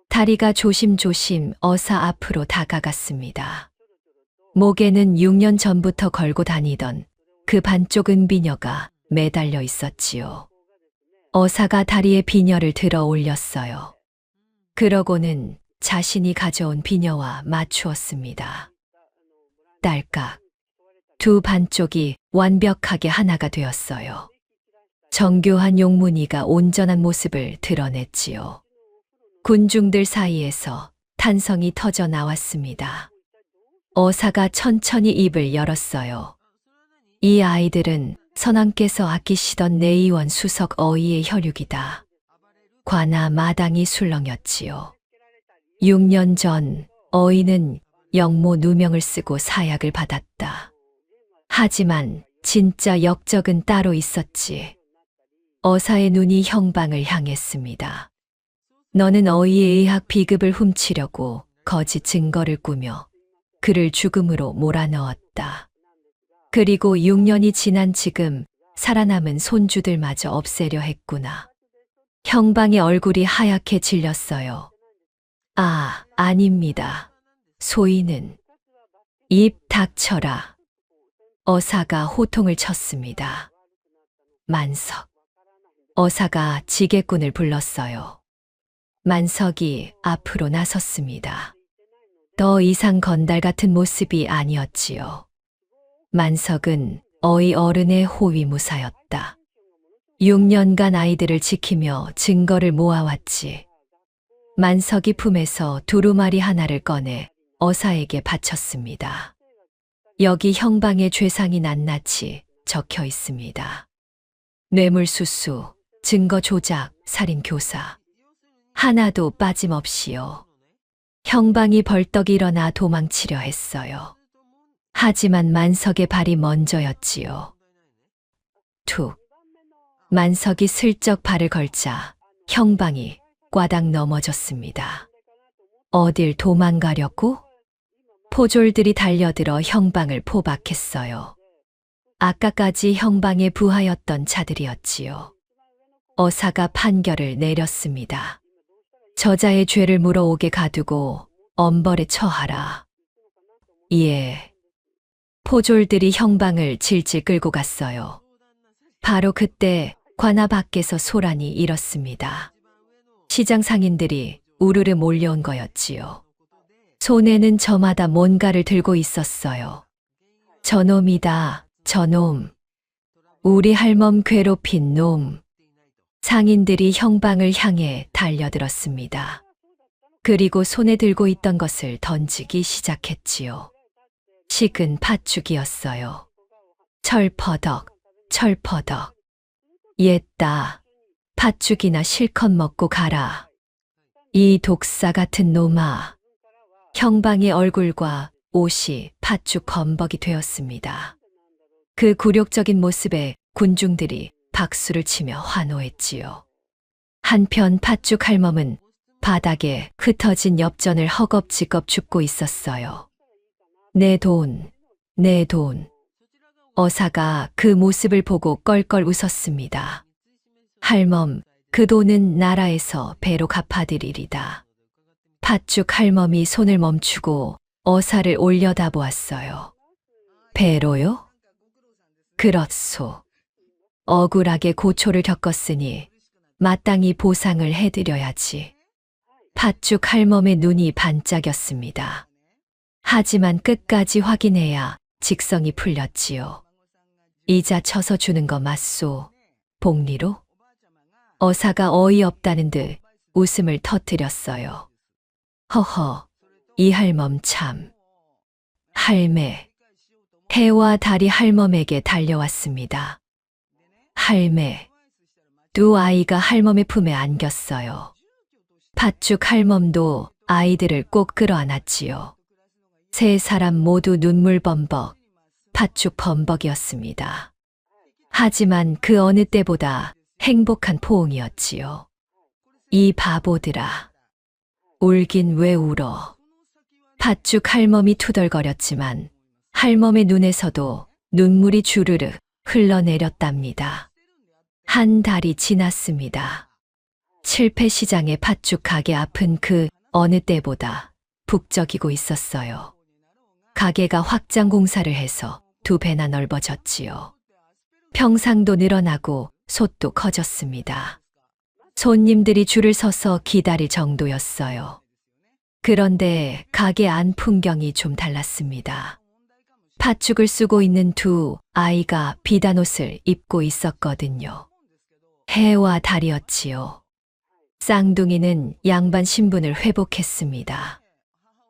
다리가 조심조심 어사 앞으로 다가갔습니다. 목에는 6년 전부터 걸고 다니던 그 반쪽 은비녀가 매달려 있었지요. 어사가 다리에 비녀를 들어 올렸어요. 그러고는 자신이 가져온 비녀와 맞추었습니다. 딸깍. 두 반쪽이 완벽하게 하나가 되었어요. 정교한 용문이가 온전한 모습을 드러냈지요. 군중들 사이에서 탄성이 터져 나왔습니다. 어사가 천천히 입을 열었어요. 이 아이들은 선왕께서 아끼시던 내의원 수석 어이의 혈육이다. 관아 마당이 술렁였지요. 6년 전 어이는 영모 누명을 쓰고 사약을 받았다. 하지만 진짜 역적은 따로 있었지. 어사의 눈이 형방을 향했습니다. 너는 어이의 의학 비급을 훔치려고 거짓 증거를 꾸며 그를 죽음으로 몰아넣었다. 그리고 6년이 지난 지금 살아남은 손주들마저 없애려 했구나. 형방의 얼굴이 하얗게 질렸어요. 아, 아닙니다. 소인은 입 닥쳐라. 어사가 호통을 쳤습니다. 만석. 어사가 지게꾼을 불렀어요. 만석이 앞으로 나섰습니다. 더 이상 건달 같은 모습이 아니었지요. 만석은 어이 어른의 호위무사였다. 6년간 아이들을 지키며 증거를 모아왔지. 만석이 품에서 두루마리 하나를 꺼내 어사에게 바쳤습니다. 여기 형방의 죄상이 낱낱이 적혀 있습니다. 뇌물수수, 증거 조작, 살인 교사. 하나도 빠짐없이요. 형방이 벌떡 일어나 도망치려 했어요. 하지만 만석의 발이 먼저였지요. 툭. 만석이 슬쩍 발을 걸자 형방이 꽈당 넘어졌습니다. 어딜 도망가려고? 포졸들이 달려들어 형방을 포박했어요. 아까까지 형방에 부하였던 자들이었지요. 어사가 판결을 내렸습니다. 저자의 죄를 물어오게 가두고 엄벌에 처하라. 예. 포졸들이 형방을 질질 끌고 갔어요. 바로 그때 관아 밖에서 소란이 일었습니다. 시장 상인들이 우르르 몰려온 거였지요. 손에는 저마다 뭔가를 들고 있었어요. 저놈이다, 저놈. 우리 할멈 괴롭힌 놈. 상인들이 형방을 향해 달려들었습니다. 그리고 손에 들고 있던 것을 던지기 시작했지요. 식은 팥죽이었어요. 철퍼덕, 철퍼덕. 옛다. 팥죽이나 실컷 먹고 가라. 이 독사 같은 놈아. 형방의 얼굴과 옷이 팥죽 범벅이 되었습니다. 그 굴욕적인 모습에 군중들이 박수를 치며 환호했지요. 한편 팥죽 할멈은 바닥에 흩어진 엽전을 허겁지겁 줍고 있었어요. 내 돈, 내 돈. 어사가 그 모습을 보고 껄껄 웃었습니다. 할멈, 그 돈은 나라에서 배로 갚아드리리다. 팥죽 할멈이 손을 멈추고 어사를 올려다보았어요. 배로요? 그렇소. 억울하게 고초를 겪었으니 마땅히 보상을 해드려야지. 팥죽 할멈의 눈이 반짝였습니다. 하지만 끝까지 확인해야 직성이 풀렸지요. 이자 쳐서 주는 거 맞소. 복리로? 어사가 어이없다는 듯 웃음을 터뜨렸어요. 허허, 이 할멈 참. 할매. 해와 달이 할멈에게 달려왔습니다. 할매. 두 아이가 할멈의 품에 안겼어요. 팥죽 할멈도 아이들을 꼭 끌어안았지요. 세 사람 모두 눈물 범벅. 팥죽 범벅이었습니다. 하지만 그 어느 때보다 행복한 포옹이었지요. 이 바보들아. 울긴 왜 울어. 팥죽 할멈이 투덜거렸지만 할멈의 눈에서도 눈물이 주르르 흘러내렸답니다. 한 달이 지났습니다. 칠패시장의 팥죽 가게 앞은 그 어느 때보다 북적이고 있었어요. 가게가 확장 공사를 해서 2배나 넓어졌지요. 평상도 늘어나고 솥도 커졌습니다. 손님들이 줄을 서서 기다릴 정도였어요. 그런데 가게 안 풍경이 좀 달랐습니다. 팥죽을 쓰고 있는 2 아이가 비단 옷을 입고 있었거든요. 해와 달이었지요. 쌍둥이는 양반 신분을 회복했습니다.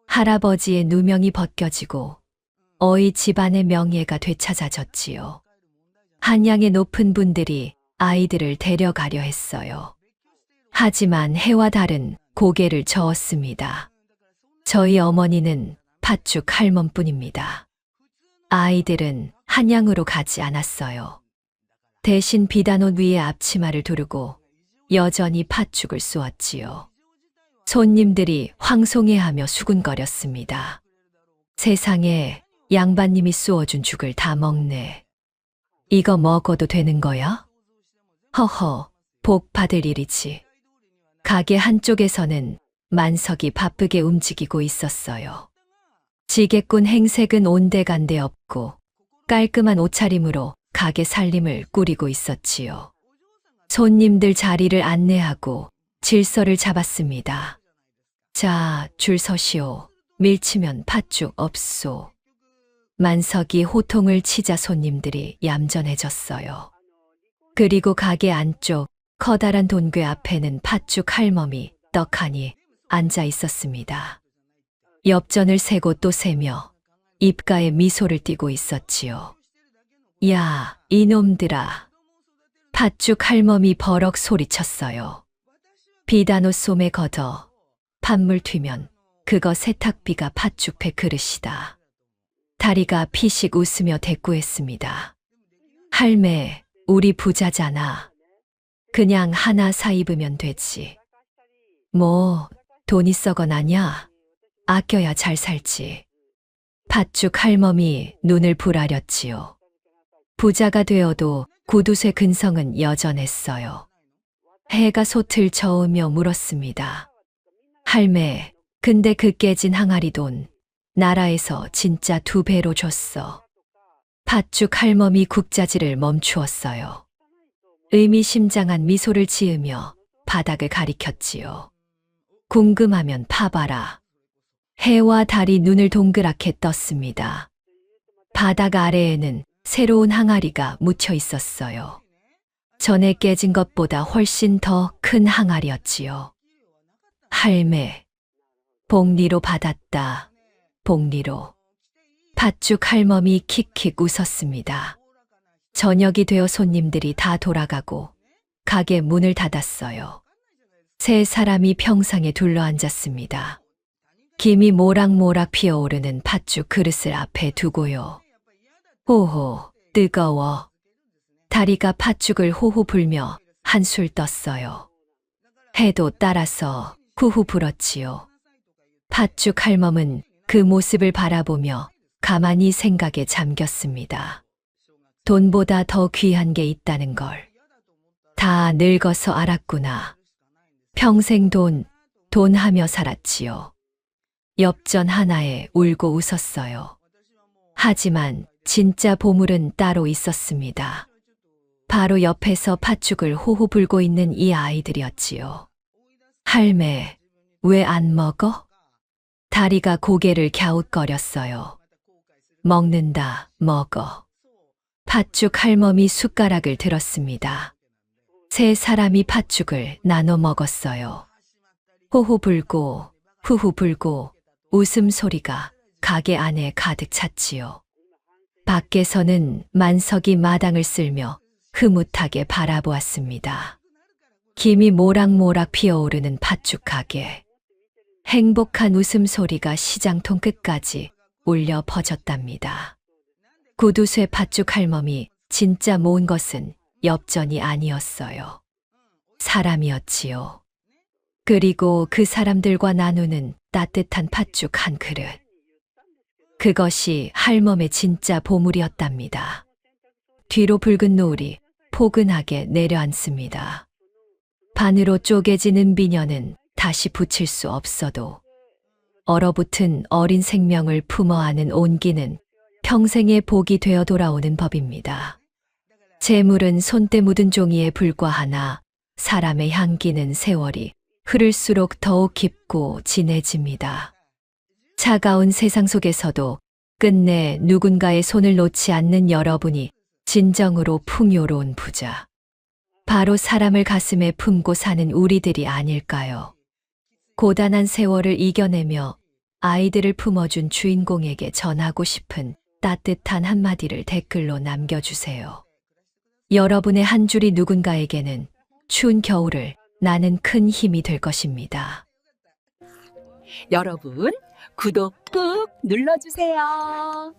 할아버지의 누명이 벗겨지고 어이 집안의 명예가 되찾아졌지요. 한양의 높은 분들이 아이들을 데려가려 했어요. 하지만 해와 달은 고개를 저었습니다. 저희 어머니는 팥죽 할멈뿐입니다. 아이들은 한양으로 가지 않았어요. 대신 비단옷 위에 앞치마를 두르고 여전히 팥죽을 쏘았지요. 손님들이 황송해하며 수군거렸습니다. 세상에 양반님이 쏘어준 죽을 다 먹네. 이거 먹어도 되는 거야? 허허, 복 받을 일이지. 가게 한쪽에서는 만석이 바쁘게 움직이고 있었어요. 지게꾼 행색은 온데간데 없고 깔끔한 옷차림으로 가게 살림을 꾸리고 있었지요. 손님들 자리를 안내하고 질서를 잡았습니다. 자, 줄 서시오. 밀치면 팥죽 없소. 만석이 호통을 치자 손님들이 얌전해졌어요. 그리고 가게 안쪽 커다란 돈괴 앞에는 팥죽 할멈이 떡하니 앉아 있었습니다. 엽전을 세고 또 세며 입가에 미소를 띠고 있었지요. 야, 이놈들아. 팥죽 할멈이 버럭 소리쳤어요. 비단옷 솜에 걷어 팥물 튀면 그거 세탁비가 팥죽배 그릇이다. 다리가 피식 웃으며 대꾸했습니다. 할매, 우리 부자잖아. 그냥 하나 사 입으면 되지. 뭐, 돈이 썩어나냐? 아껴야 잘 살지. 팥죽 할멈이 눈을 부라렸지요. 부자가 되어도 구두쇠 근성은 여전했어요. 해가 솥을 저으며 물었습니다. 할매, 근데 그 깨진 항아리 돈 나라에서 진짜 2배로 줬어. 팥죽 할멈이 국자질을 멈추었어요. 의미심장한 미소를 지으며 바닥을 가리켰지요. 궁금하면 파봐라. 해와 달이 눈을 동그랗게 떴습니다. 바닥 아래에는 새로운 항아리가 묻혀 있었어요. 전에 깨진 것보다 훨씬 더 큰 항아리였지요. 할매, 복리로 받았다. 복리로. 팥죽 할멈이 킥킥 웃었습니다. 저녁이 되어 손님들이 다 돌아가고 가게 문을 닫았어요. 3 사람이 평상에 둘러앉았습니다. 김이 모락모락 피어오르는 팥죽 그릇을 앞에 두고요. 호호, 뜨거워. 다리가 팥죽을 호호 불며 한술 떴어요. 해도 따라서 후후 불었지요. 팥죽 할멈은 그 모습을 바라보며 가만히 생각에 잠겼습니다. 돈보다 더 귀한 게 있다는 걸. 다 늙어서 알았구나. 평생 돈 하며 살았지요. 엽전 하나에 울고 웃었어요. 하지만 진짜 보물은 따로 있었습니다. 바로 옆에서 팥죽을 호호 불고 있는 이 아이들이었지요. 할매, 왜 안 먹어? 다리가 고개를 갸웃거렸어요. 먹는다, 먹어. 팥죽 할멈이 숟가락을 들었습니다. 3 사람이 팥죽을 나눠 먹었어요. 호호 불고, 후후 불고, 웃음소리가 가게 안에 가득 찼지요. 밖에서는 만석이 마당을 쓸며 흐뭇하게 바라보았습니다. 김이 모락모락 피어오르는 팥죽 가게. 행복한 웃음소리가 시장통 끝까지 울려 퍼졌답니다. 구두쇠 팥죽 할멈이 진짜 모은 것은 엽전이 아니었어요. 사람이었지요. 그리고 그 사람들과 나누는 따뜻한 팥죽 한 그릇. 그것이 할멈의 진짜 보물이었답니다. 뒤로 붉은 노을이 포근하게 내려앉습니다. 반으로 쪼개지는 비녀는 다시 붙일 수 없어도 얼어붙은 어린 생명을 품어 안은 온기는 평생의 복이 되어 돌아오는 법입니다. 재물은 손때 묻은 종이에 불과하나 사람의 향기는 세월이 흐를수록 더욱 깊고 진해집니다. 차가운 세상 속에서도 끝내 누군가의 손을 놓지 않는 여러분이 진정으로 풍요로운 부자. 바로 사람을 가슴에 품고 사는 우리들이 아닐까요? 고단한 세월을 이겨내며 아이들을 품어준 주인공에게 전하고 싶은 따뜻한 한마디를 댓글로 남겨주세요. 여러분의 한 줄이 누군가에게는 추운 겨울을 나는 큰 힘이 될 것입니다. 여러분, 구독 꾹 눌러주세요.